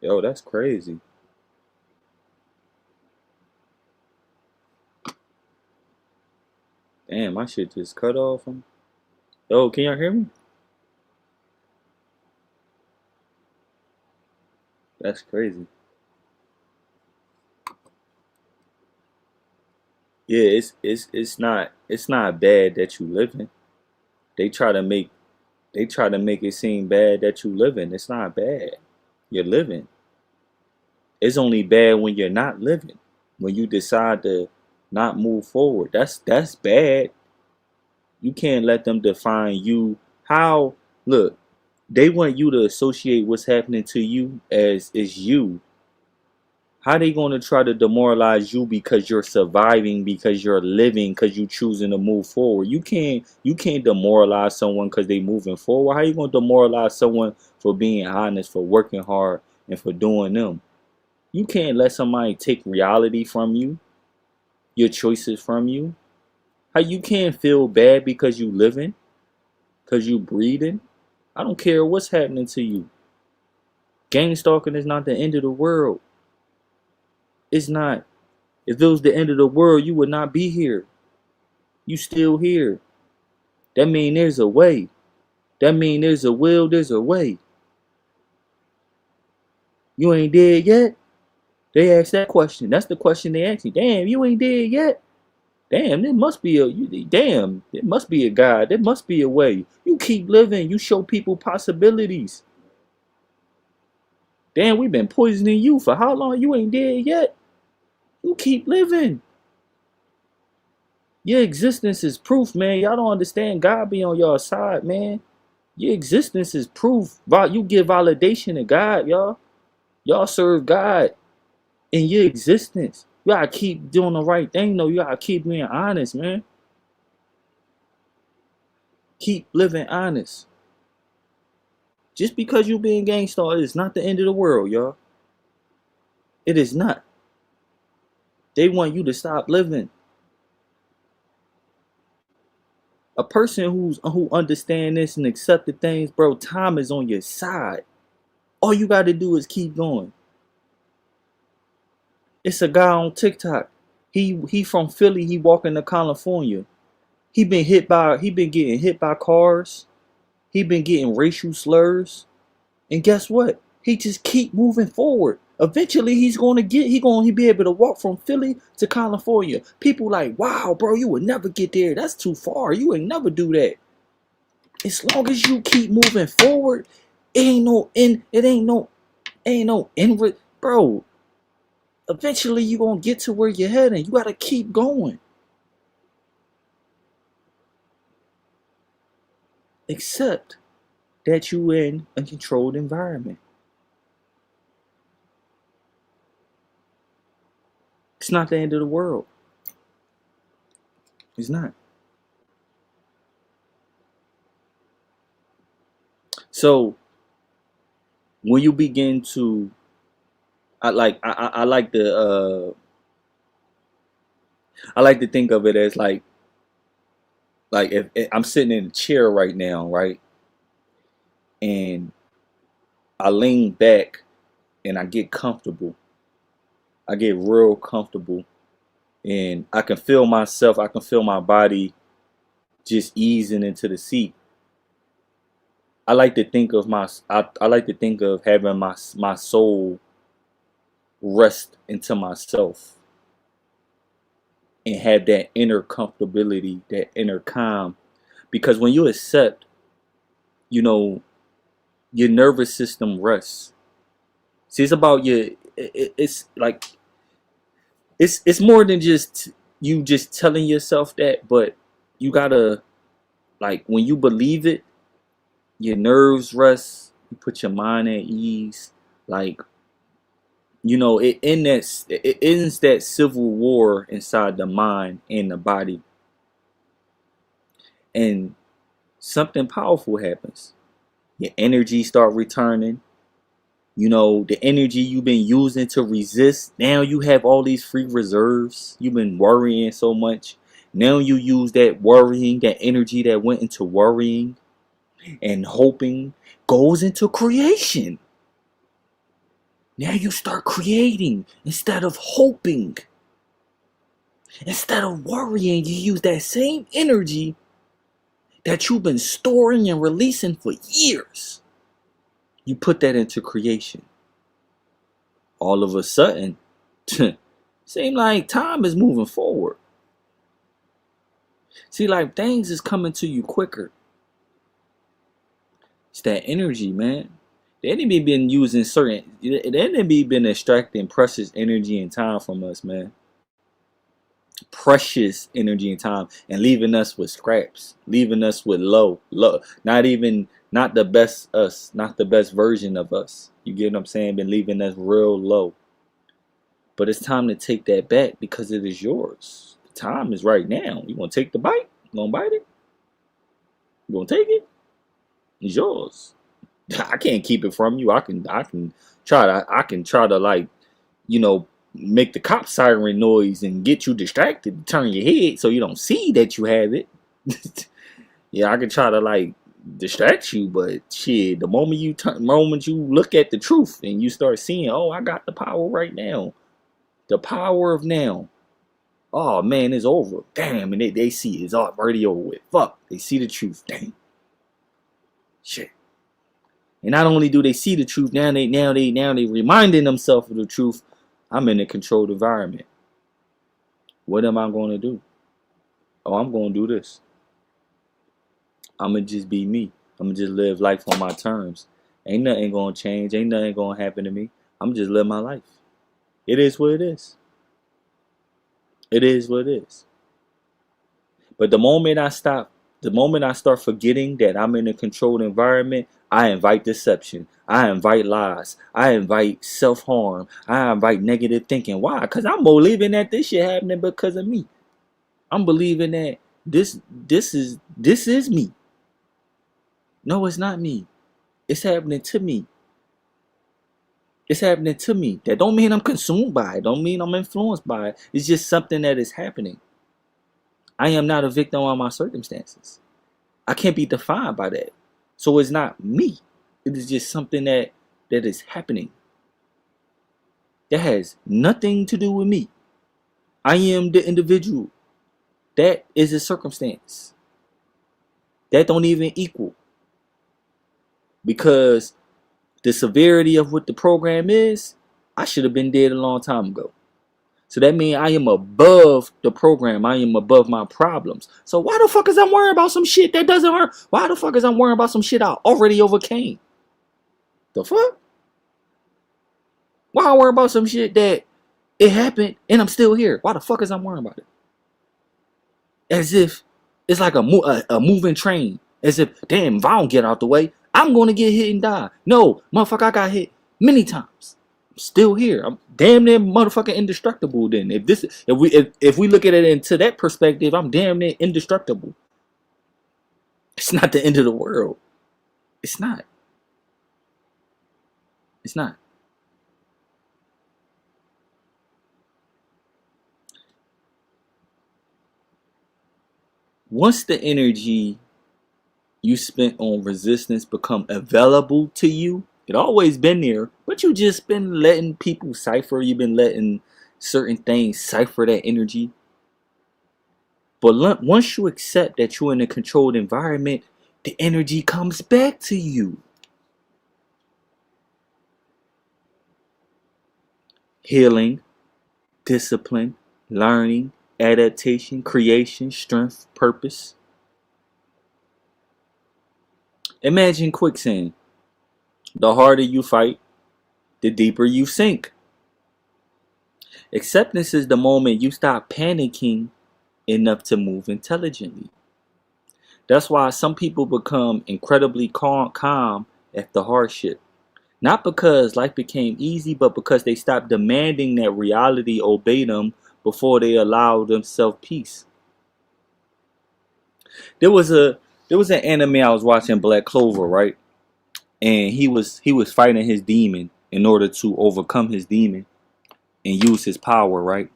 [SPEAKER 1] Yo, that's crazy. Damn, my shit just cut off. Yo, can y'all hear me? That's crazy. Yeah, it's not bad that you living. They try to make they try to make it seem bad that you living. It's not bad. You're living. It's only bad when you're not living. When you decide to not move forward. That's bad. You can't let them define you. How look, they want you to associate what's happening to you as is you. How they gonna try to demoralize you because you're surviving, because you're living, because you choosing to move forward? You can't demoralize someone because they moving forward. How you gonna demoralize someone for being honest, for working hard, and for doing them? You can't let somebody take reality from you, your choices from you. How you can't feel bad because you living, because you breathing? I don't care what's happening to you. Gang stalking is not the end of the world. It's not. If it was the end of the world, you would not be here. You still here. That mean there's a way. That mean there's a will, there's a way. You ain't dead yet? They asked that question. That's the question they asked you. Damn, you ain't dead yet? Damn, there must be there must be a God. There must be a way. You keep living. You show people possibilities. Damn, we've been poisoning you for how long? You ain't dead yet? You keep living. Your existence is proof, man. Y'all don't understand. God be on your side, man. Your existence is proof. You give validation to God, y'all. Y'all serve God in your existence. You gotta keep doing the right thing, though. You gotta keep being honest, man. Keep living honest. Just because you being gangster is not the end of the world, y'all. It is not. They want you to stop living. A person who understand this and accepted things, bro, time is on your side. All you gotta do is keep going. It's a guy on TikTok. He from Philly. He walking to California. He been getting hit by cars. He been getting racial slurs. And guess what? He just keep moving forward. Eventually he gonna be able to walk from Philly to California. People like, wow, bro, you would never get there. That's too far. You ain't never do that. As long as you keep moving forward, it ain't no end, bro. Eventually you gonna get to where you're heading. You gotta keep going. Except that you in a controlled environment. It's not the end of the world. It's not. So when you begin to, I like I like to think of it as like if I'm sitting in a chair right now, right, and I lean back and I get comfortable. I get real comfortable, and I can feel myself. I can feel my body just easing into the seat. I like to think of I like to think of having my soul rest into myself and have that inner comfortability, that inner calm. Because when you accept, you know, your nervous system rests. See, it's about it's like it's more than just you just telling yourself that, but you gotta, like, when you believe it, your nerves rest, you put your mind at ease. Like, it ends that civil war inside the mind and the body, and something powerful happens. Your energy start returning. The energy you've been using to resist, now you have all these free reserves. You've been worrying so much.
[SPEAKER 5] Now you use that worrying, that energy that went into worrying and hoping goes into creation. Now you start creating instead of hoping. Instead of worrying, you use that same energy that you've been storing and releasing for years. You put that into creation. All of a sudden, seem like time is moving forward. See, like things is coming to you quicker. It's that energy, man. The enemy been using the enemy been extracting precious energy and time from us, man. Precious energy and time, and leaving us with scraps, leaving us with low, not the best us, not the best version of us. You get what I'm saying? Been leaving us real low. But it's time to take that back because it is yours. The time is right now. You gonna take the bite? You gonna bite it? You gonna take it? It's yours. I can't keep it from you. I can try to like, make the cop siren noise and get you distracted, turn your head so you don't see that you have it. Yeah, I can try to like distract you, but shit, the moment you look at the truth and you start seeing, oh, I got the power right now. The power of now. Oh man, it's over. Damn, and they see it's already over with. Fuck, they see the truth. Damn. Shit. And not only do they see the truth, now they reminding themselves of the truth. I'm in a controlled environment. What am I going to do? Oh, I'm going to do this. I'm going to just be me. I'm going to just live life on my terms. Ain't nothing going to change. Ain't nothing going to happen to me. I'm just live my life. It is what it is. It is what it is. But the moment I start forgetting that I'm in a controlled environment, I invite deception. I invite lies. I invite self-harm. I invite negative thinking. Why? Because I'm believing that this shit happening because of me. I'm believing that this is me. No, it's not me. It's happening to me. It's happening to me. That don't mean I'm consumed by it. Don't mean I'm influenced by it. It's just something that is happening. I am not a victim of my circumstances. I can't be defined by that. So it's not me. It is just something that is happening. That has nothing to do with me. I am the individual. That is a circumstance. That don't even equal. Because the severity of what the program is, I should have been dead a long time ago. So that means I am above the program. I am above my problems. So why the fuck is I'm worrying about some shit that doesn't hurt? Why the fuck is I'm worrying about some shit I already overcame? The fuck? Why I worry about some shit that it happened and I'm still here? Why the fuck is I'm worrying about it? As if it's like a moving train. As if, damn, if I don't get out the way, I'm going to get hit and die. No, motherfucker, I got hit many times. Still here. I'm damn near motherfucking indestructible then. If we look at it into that perspective, I'm damn near indestructible. It's not the end of the world. It's not. It's not. Once the energy you spent on resistance become available to you, it always been there, but you just been letting people cipher. You've been letting certain things cipher that energy. But once you accept that you're in a controlled environment, the energy comes back to you. Healing, discipline, learning, adaptation, creation, strength, purpose. Imagine quicksand. The harder you fight, the deeper you sink. Acceptance is the moment you stop panicking enough to move intelligently. That's why some people become incredibly calm after hardship. Not because life became easy, but because they stopped demanding that reality obey them before they allow themselves peace. There was an anime I was watching, Black Clover, right? And he was fighting his demon in order to overcome his demon and use his power, right?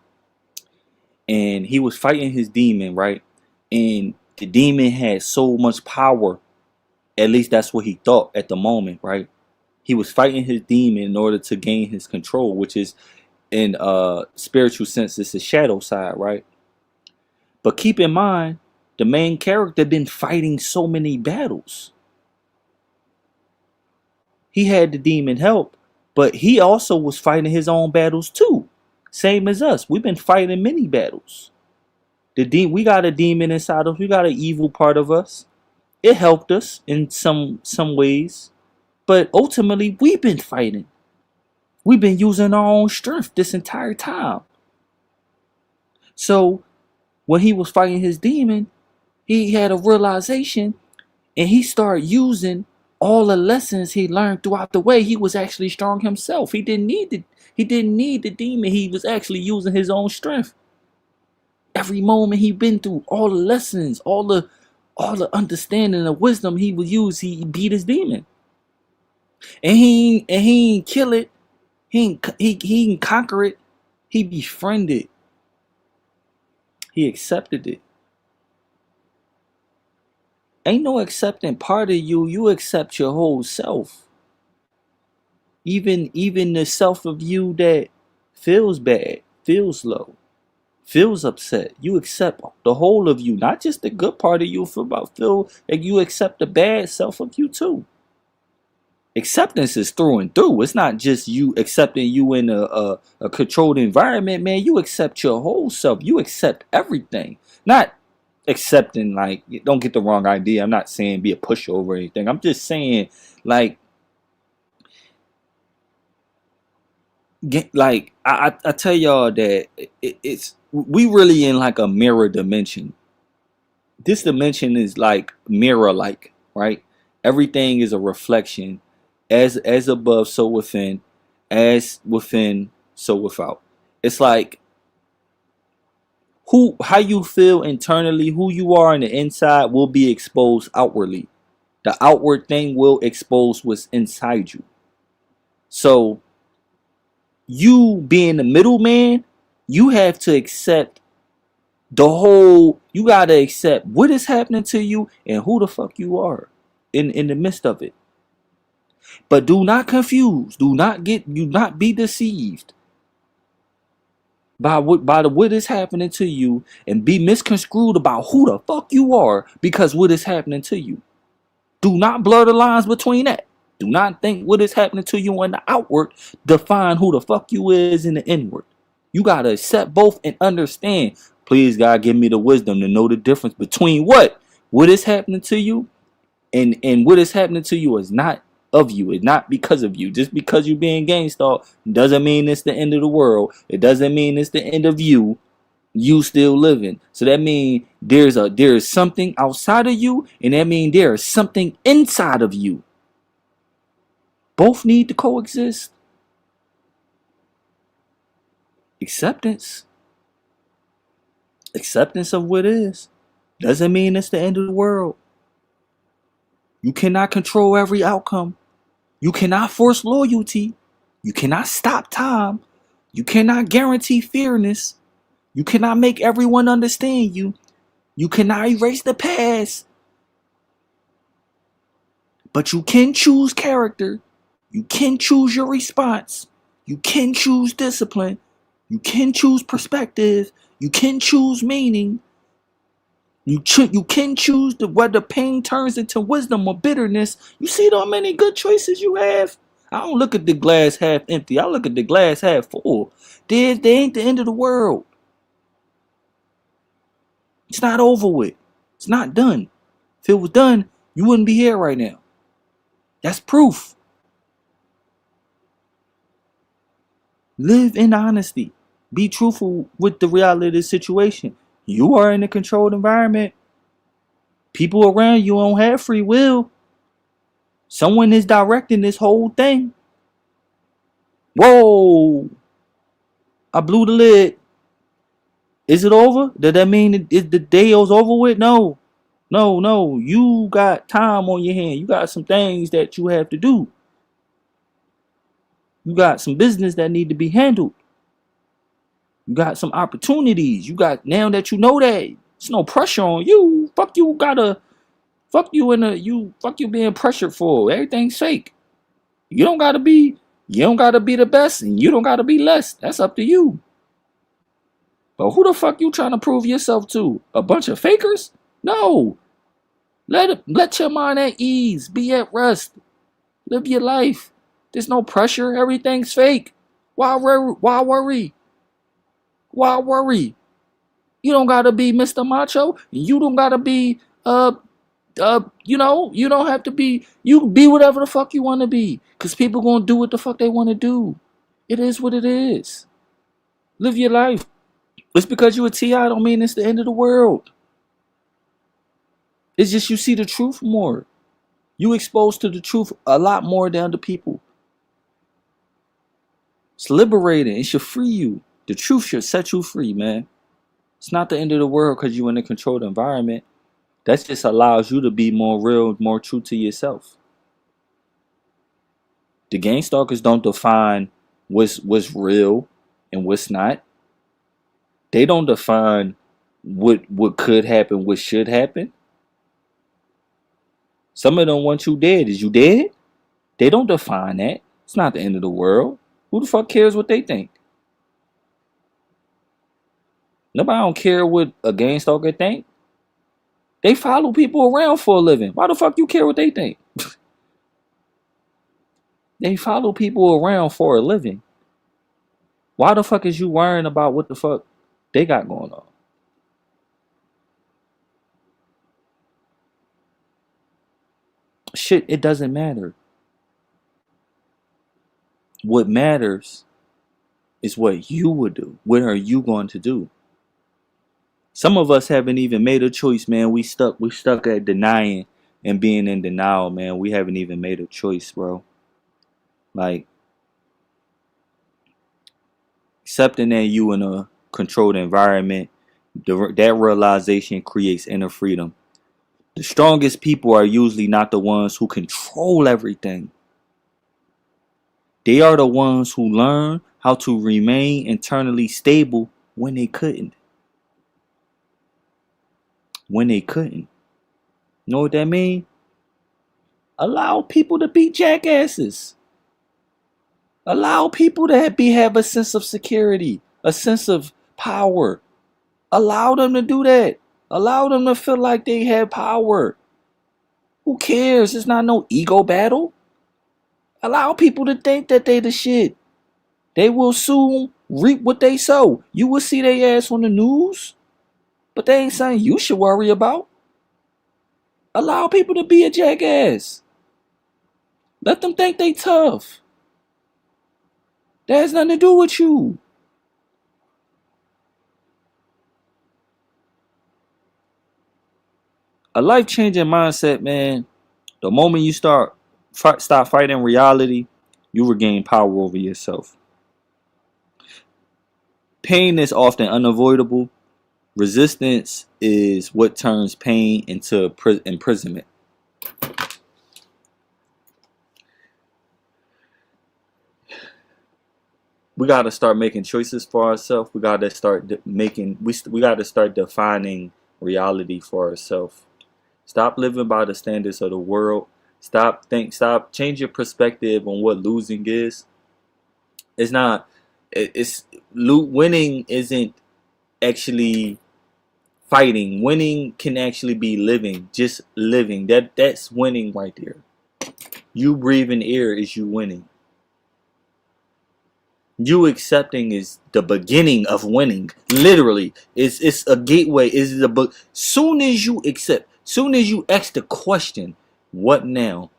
[SPEAKER 5] and he was fighting his demon, right? And the demon had so much power. At least that's what he thought at the moment, right? He was fighting his demon in order to gain his control, which is in spiritual sense, it's the shadow side, right? But keep in mind, the main character been fighting so many battles. He had the demon help, but he also was fighting his own battles too. Same as us. We've been fighting many battles. We got a demon inside us. We got an evil part of us. It helped us in some ways, but ultimately we've been fighting. We've been using our own strength this entire time. So when he was fighting his demon, he had a realization, and he started using all the lessons he learned throughout the way. He was actually strong himself. He didn't need the demon. He was actually using his own strength. Every moment he been through, all the lessons, all the understanding of wisdom he would use, he beat his demon. And he ain't kill it. He ain't conquer it. He befriended. He accepted it. Ain't no accepting part of you. You accept your whole self. Even the self of you that feels bad, feels low, feels upset. You accept the whole of you, not just the good part of you. Feel like you accept the bad self of you too. Acceptance is through and through. It's not just you accepting you in a controlled environment, man. You accept your whole self. You accept everything. Not accepting, like, don't get the wrong idea. I'm not saying be a pushover or anything. I'm just saying, like, I tell y'all that it's we really in like a mirror dimension. This dimension is like mirror like, right? Everything is a reflection, as above so within, as within so without. It's like how you feel internally, who you are on the inside will be exposed outwardly. The outward thing will expose what's inside you. So you being the middleman, you have to accept you gotta accept what is happening to you and who the fuck you are in the midst of it. But do not confuse, do not be deceived by what is happening to you and be misconstrued about who the fuck you are because what is happening to you. Do not blur the lines between that. Do not think what is happening to you on the outward define who the fuck you is in the inward. You gotta accept both and understand. Please, God, give me the wisdom to know the difference between what is happening to you, and what is happening to you is not of you. It's not because of you. Just because you being gangstar doesn't mean it's the end of the world. It doesn't mean it's the end of you. You still living. So that means there is something outside of you, and that means there is something inside of you. Both need to coexist. Acceptance of what is doesn't mean it's the end of the world. You cannot control every outcome. You cannot force loyalty. You cannot stop time. You cannot guarantee fairness. You cannot make everyone understand you. You cannot erase the past. But you can choose character. You can choose your response. You can choose discipline. You can choose perspective. You can choose meaning. You can choose whether pain turns into wisdom or bitterness. You see how many good choices you have? I don't look at the glass half empty. I look at the glass half full. They ain't the end of the world. It's not over with. It's not done. If it was done, you wouldn't be here right now. That's proof. Live in honesty. Be truthful with the reality of the situation. You are in a controlled environment. People around you don't have free will. Someone is directing this whole thing. Whoa! I blew the lid. Is it over? Does that mean the day is over with? No. No. You got time on your hand. You got some things that you have to do. You got some business that need to be handled. You got some opportunities. You got, now that you know that, there's no pressure on you. Fuck you gotta, fuck you in a, you, fuck you being pressured for. Everything's fake. You don't gotta be, you don't gotta be the best, and you don't gotta be less. That's up to you. But who the fuck you trying to prove yourself to? A bunch of fakers? No. Let your mind at ease. Be at rest. Live your life. There's no pressure. Everything's fake. Why worry? Why worry? Why worry? You don't gotta be Mr. Macho. You don't gotta be you don't have to be, you be whatever the fuck you wanna be. Cause people gonna do what the fuck they wanna do. It is what it is. Live your life. Just because you a TI don't mean it's the end of the world. It's just you see the truth more. You exposed to the truth a lot more than other people. It's liberating. It should free you. The truth should set you free, man. It's not the end of the world because you're in a controlled environment. That just allows you to be more real, more true to yourself. The gang stalkers don't define what's real and what's not. They don't define what could happen, what should happen. Some of them want you dead. Is you dead? They don't define that. It's not the end of the world. Who the fuck cares what they think? Nobody don't care what a gang stalker think. They follow people around for a living. Why the fuck you care what they think? They follow people around for a living. Why the fuck is you worrying about what the fuck they got going on? Shit, it doesn't matter. What matters is what you would do. What are you going to do? Some of us haven't even made a choice, man. We stuck at denying and being in denial, man. We haven't even made a choice, bro. Like, accepting that you in a controlled environment, that realization creates inner freedom. The strongest people are usually not the ones who control everything. They are the ones who learn how to remain internally stable when they couldn't. When they couldn't. Know what that mean? Allow people to be jackasses. Allow people to have a sense of security, a sense of power. Allow them to do that. Allow them to feel like they have power. Who cares? It's not no ego battle. Allow people to think that they the shit. They will soon reap what they sow. You will see their ass on the news, but they ain't something you should worry about. Allow people to be a jackass. Let them think they tough. That has nothing to do with you. A life-changing mindset, man. The moment you stop fighting reality, you regain power over yourself. Pain is often unavoidable. Resistance is what turns pain into imprisonment. We got to start making choices for ourselves. We got to start we got to start defining reality for ourselves. Stop living by the standards of the world. Change your perspective on what losing is. It's not winning isn't actually fighting. Winning can actually be living, just living. That's winning right there. You breathing air is you winning. You accepting is the beginning of winning. Literally, it's a gateway. Is the book. Soon as you accept, soon as you ask the question, "What now?"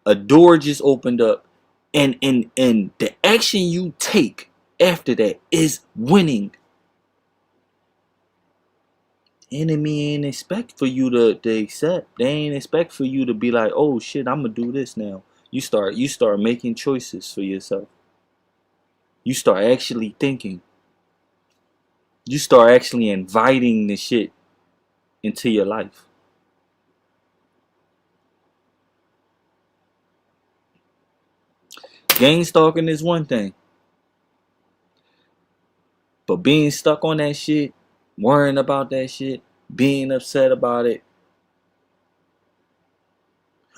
[SPEAKER 5] A door just opened up, and the action you take after that is winning. Enemy ain't expect for you to accept. They ain't expect for you to be like, "Oh shit, I'm gonna do this now." You start making choices for yourself. You start actually thinking. You start actually inviting the shit into your life. Gang stalking is one thing, But being stuck on that shit, worrying about that shit, being upset about it.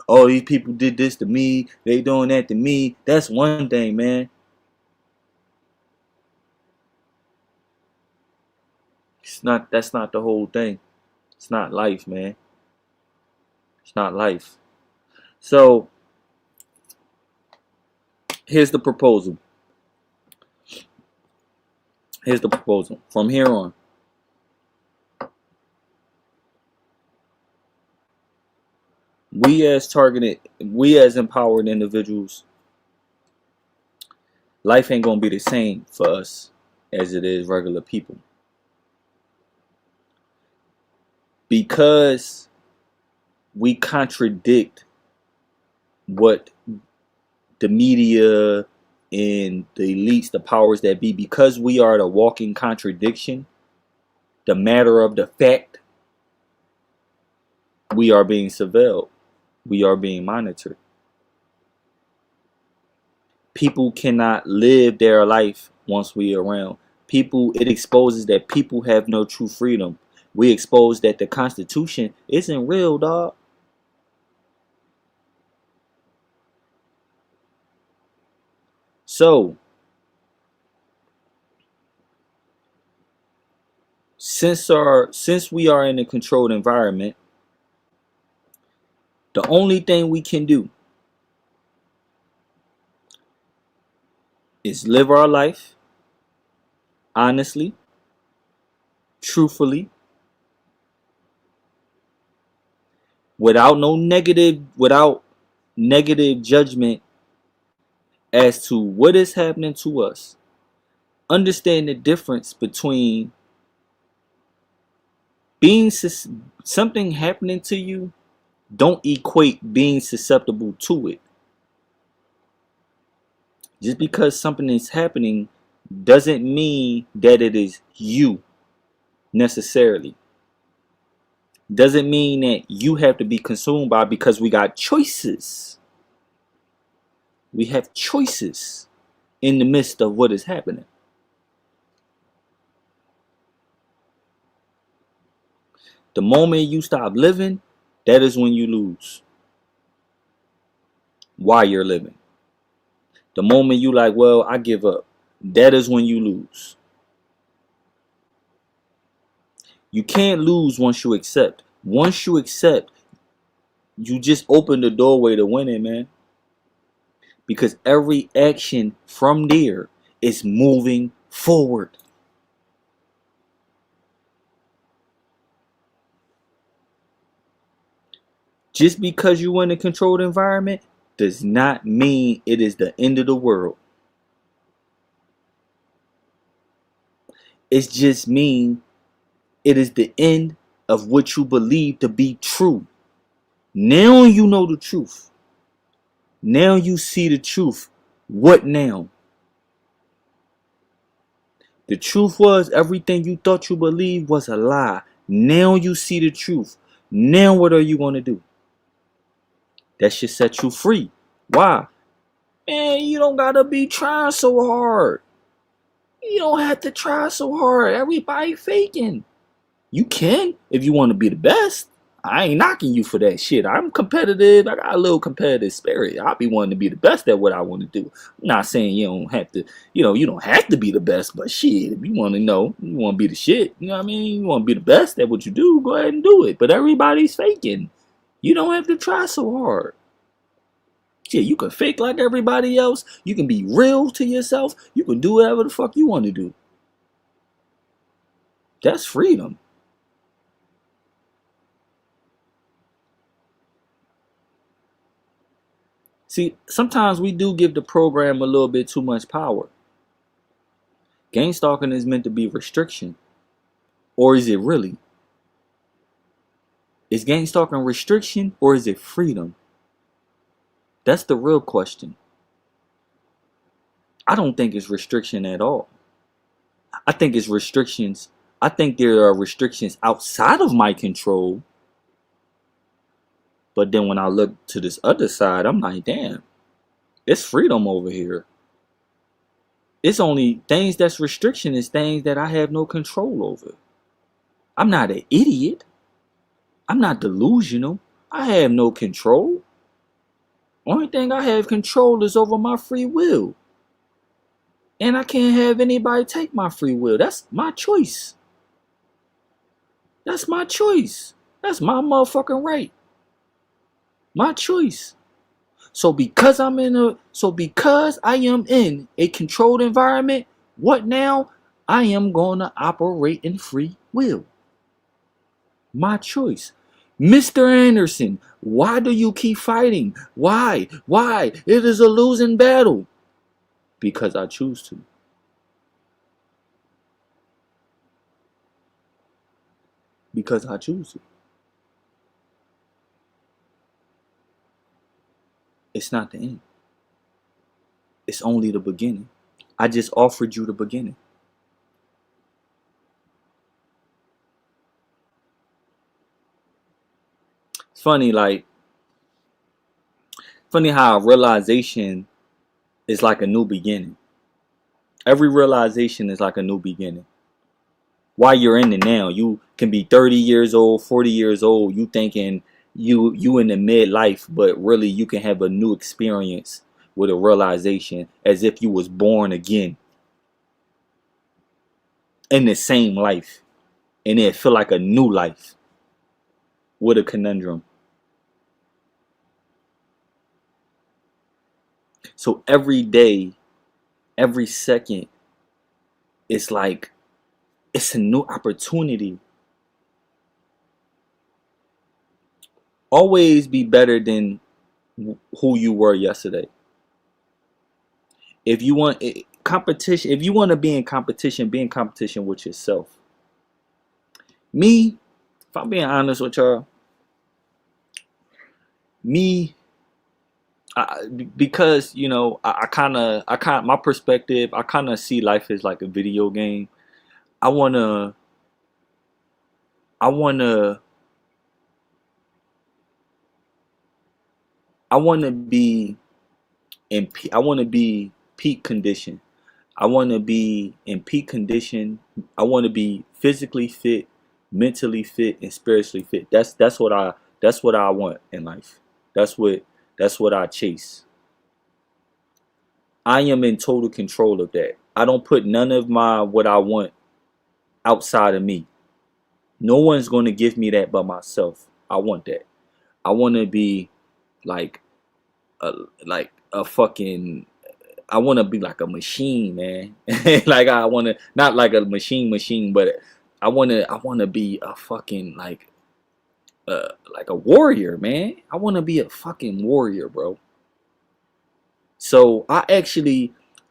[SPEAKER 5] Oh, these people did this to me. They doing that to me. That's one thing, man. That's not the whole thing. It's not life, man. It's not life. So here's the proposal. Here's the proposal. From here on, we as empowered individuals, life ain't gonna be the same for us as it is regular people. Because we contradict what the media and the elites, the powers that be, because we are the walking contradiction, the matter of the fact, we are being surveilled. We are being monitored. People cannot live their life once we are around. It exposes that people have no true freedom. We expose that the Constitution isn't real, dog. So, since we are in a controlled environment, the only thing we can do is live our life honestly, truthfully, without negative judgment as to what is happening to us. Understand the difference between something happening to you. Don't equate being susceptible to it. Just because something is happening doesn't mean that it is you necessarily. Doesn't mean that you have to be consumed by it, because we got choices. We have choices in the midst of what is happening. The moment you stop living, that is when you lose. Why you're living. The moment you like, well, I give up, that is when you lose. You can't lose once you accept. Once you accept, you just open the doorway to winning, man. Because every action from there is moving forward. Just because you're in a controlled environment does not mean it is the end of the world. It just means it is the end of what you believe to be true. Now you know the truth. Now you see the truth. What now? The truth was everything you thought you believed was a lie. Now you see the truth. Now what are you going to do? That should set you free. Why? Man, you don't got to be trying so hard. You don't have to try so hard. Everybody faking. You can if you want to be the best. I ain't knocking you for that shit. I'm competitive. I got a little competitive spirit. I'll be wanting to be the best at what I want to do. I'm not saying you don't have to, you don't have to be the best, but shit, if you want to know, you want to be the shit, you know what I mean? You want to be the best at what you do, go ahead and do it. But everybody's faking. You don't have to try so hard. Shit, you can fake like everybody else. You can be real to yourself. You can do whatever the fuck you want to do. That's freedom. See, sometimes we do give the program a little bit too much power. Gang stalking is meant to be restriction. Or is it really? Is gang stalking restriction or is it freedom? That's the real question. I don't think it's restriction at all. I think it's restrictions. I think there are restrictions outside of my control. But then when I look to this other side, I'm like, damn, it's freedom over here. It's only things that's restriction is things that I have no control over. I'm not an idiot. I'm not delusional. I have no control. Only thing I have control is over my free will. And I can't have anybody take my free will. That's my choice. That's my choice. That's my motherfucking right. My choice. So because I am in a controlled environment, what now? I am gonna operate in free will. My choice. Mr. Anderson, why do you keep fighting? Why? Why? It is a losing battle. Because I choose to. Because I choose to. It's not the end. It's only the beginning. I just offered you the beginning. It's funny how realization is like a new beginning. Every realization is like a new beginning. While you're in it now, you can be 30 years old, 40 years old, you thinking you in the midlife, but really you can have a new experience with a realization as if you was born again in the same life. And it feel like a new life with a conundrum. So every day, every second, it's like it's a new opportunity. Always be better than who you were yesterday. If you want competition, if you want to be in competition with yourself. Me, if I'm being honest with y'all, me, because you know, my perspective, I kind of see life as like a video game. I wanna, I wanna, I wanna be I wanna be peak condition. I want to be in peak condition. I want to be physically fit, mentally fit, and spiritually fit. That's what I want in life. That's what I chase. I am in total control of that. I don't put none of my what I want outside of me. No one's going to give me that but myself. I want that. I want to be like like a fucking I want to be like a machine, man. Like I want to not like a machine, but I want to be a fucking like a warrior, man. I want to be a fucking warrior, bro. So I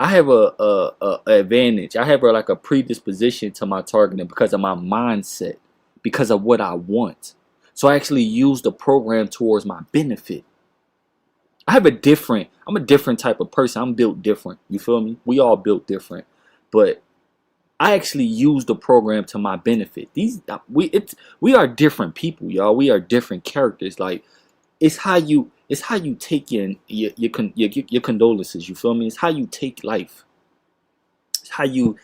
[SPEAKER 5] have a advantage. I have like a predisposition to my targeting because of my mindset, because of what I want. So I actually use the program towards my benefit. I'm a different type of person. I'm built different. You feel me? We all built different. But I actually use the program to my benefit. We are different people, y'all. We are different characters. Like it's how you take your condolences. You feel me? It's how you take life. It's how you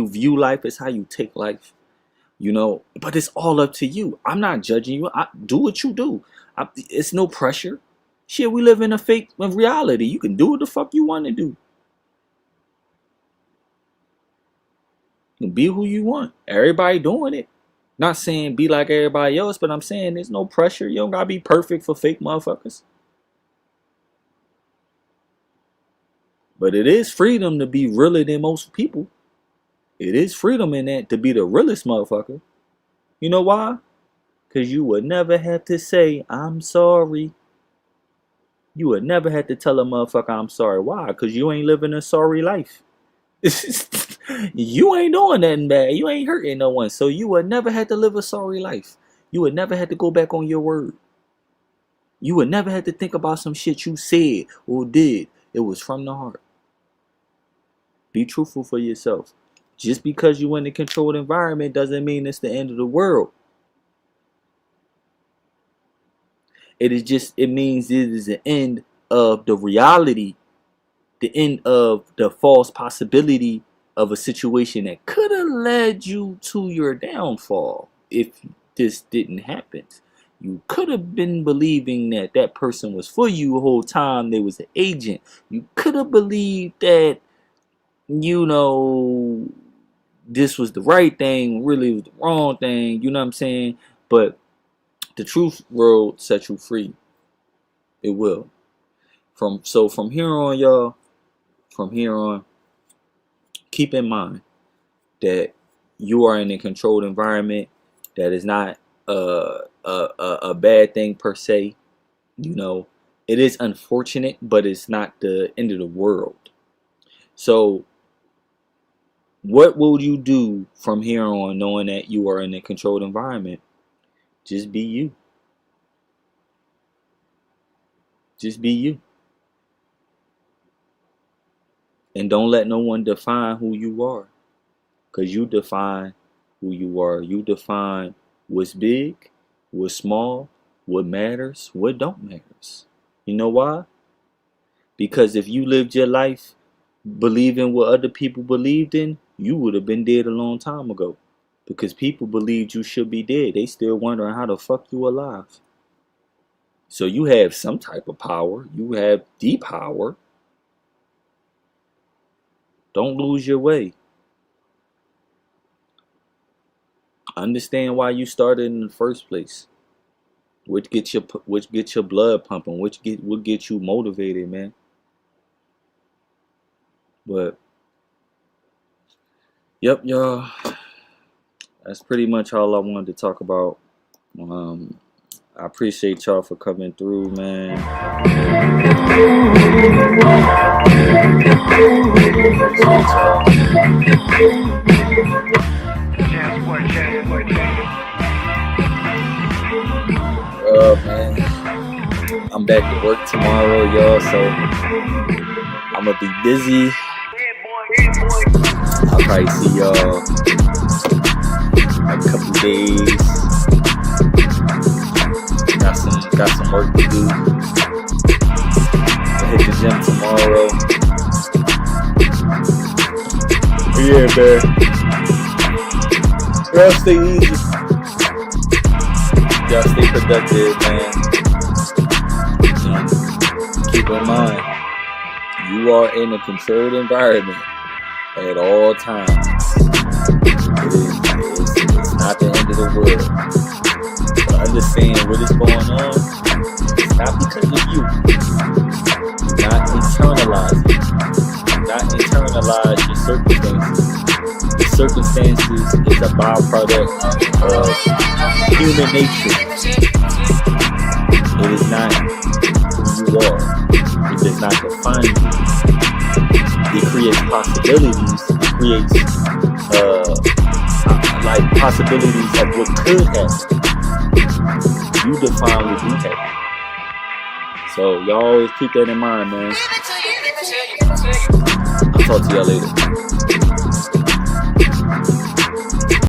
[SPEAKER 5] view life. It's how you take life. You know. But it's all up to you. I'm not judging you. Do what you do. It's no pressure. Shit, we live in a fake reality. You can do what the fuck you want to do. You can be who you want. Everybody doing it. Not saying be like everybody else, but I'm saying there's no pressure. You don't gotta be perfect for fake motherfuckers. But it is freedom to be realer than most people. It is freedom in that to be the realest motherfucker. You know why? Because you would never have to say, I'm sorry. You would never have to tell a motherfucker I'm sorry. Why? Because you ain't living a sorry life. You ain't doing nothing bad. You ain't hurting no one. So you would never have to live a sorry life. You would never have to go back on your word. You would never have to think about some shit you said or did. It was from the heart. Be truthful for yourself. Just because you in a controlled environment doesn't mean it's the end of the world. It means it is the end of the reality the end of the false possibility of a situation that could have led you to your downfall if this didn't happen. You could have been believing that that person was for you the whole time. They was an agent. You could have believed that, you know, this was the right thing, really was the wrong thing. You know what I'm saying? But the truth will set you free. It will. From here on, y'all, from here on, keep in mind that you are in a controlled environment. That is not a bad thing per se. You know, it is unfortunate, but it's not the end of the world. So what will you do from here on, knowing that you are in a controlled environment? Just be you. Just be you. And don't let no one define who you are. Because you define who you are. You define what's big, what's small, what matters, what don't matters. You know why? Because if you lived your life believing what other people believed in, you would have been dead a long time ago. Because people believed you should be dead. They still wondering how the fuck you alive. So you have some type of power. You have the power. Don't lose your way. Understand why you started in the first place. Which gets your blood pumping. What get you motivated, man. But yep, y'all. That's pretty much all I wanted to talk about. I appreciate y'all for coming through, man. Man, I'm back to work tomorrow, y'all, so I'm gonna be busy. I'll probably see y'all in a couple days. Got some work to do. I'll hit the gym tomorrow. Yeah, man. Y'all stay easy. Y'all stay productive, man. And keep in mind, you are in a controlled environment at all times. It's not the end of the world. But understand what is going on. It's not because of you. Do not internalize it. Do not internalize your circumstances. The circumstances is a byproduct of human nature. It is not who you are. It does not define you. It creates possibilities. It creates like possibilities of what could happen. You define what do happen. So y'all always keep that in mind, man. I'll talk to y'all later.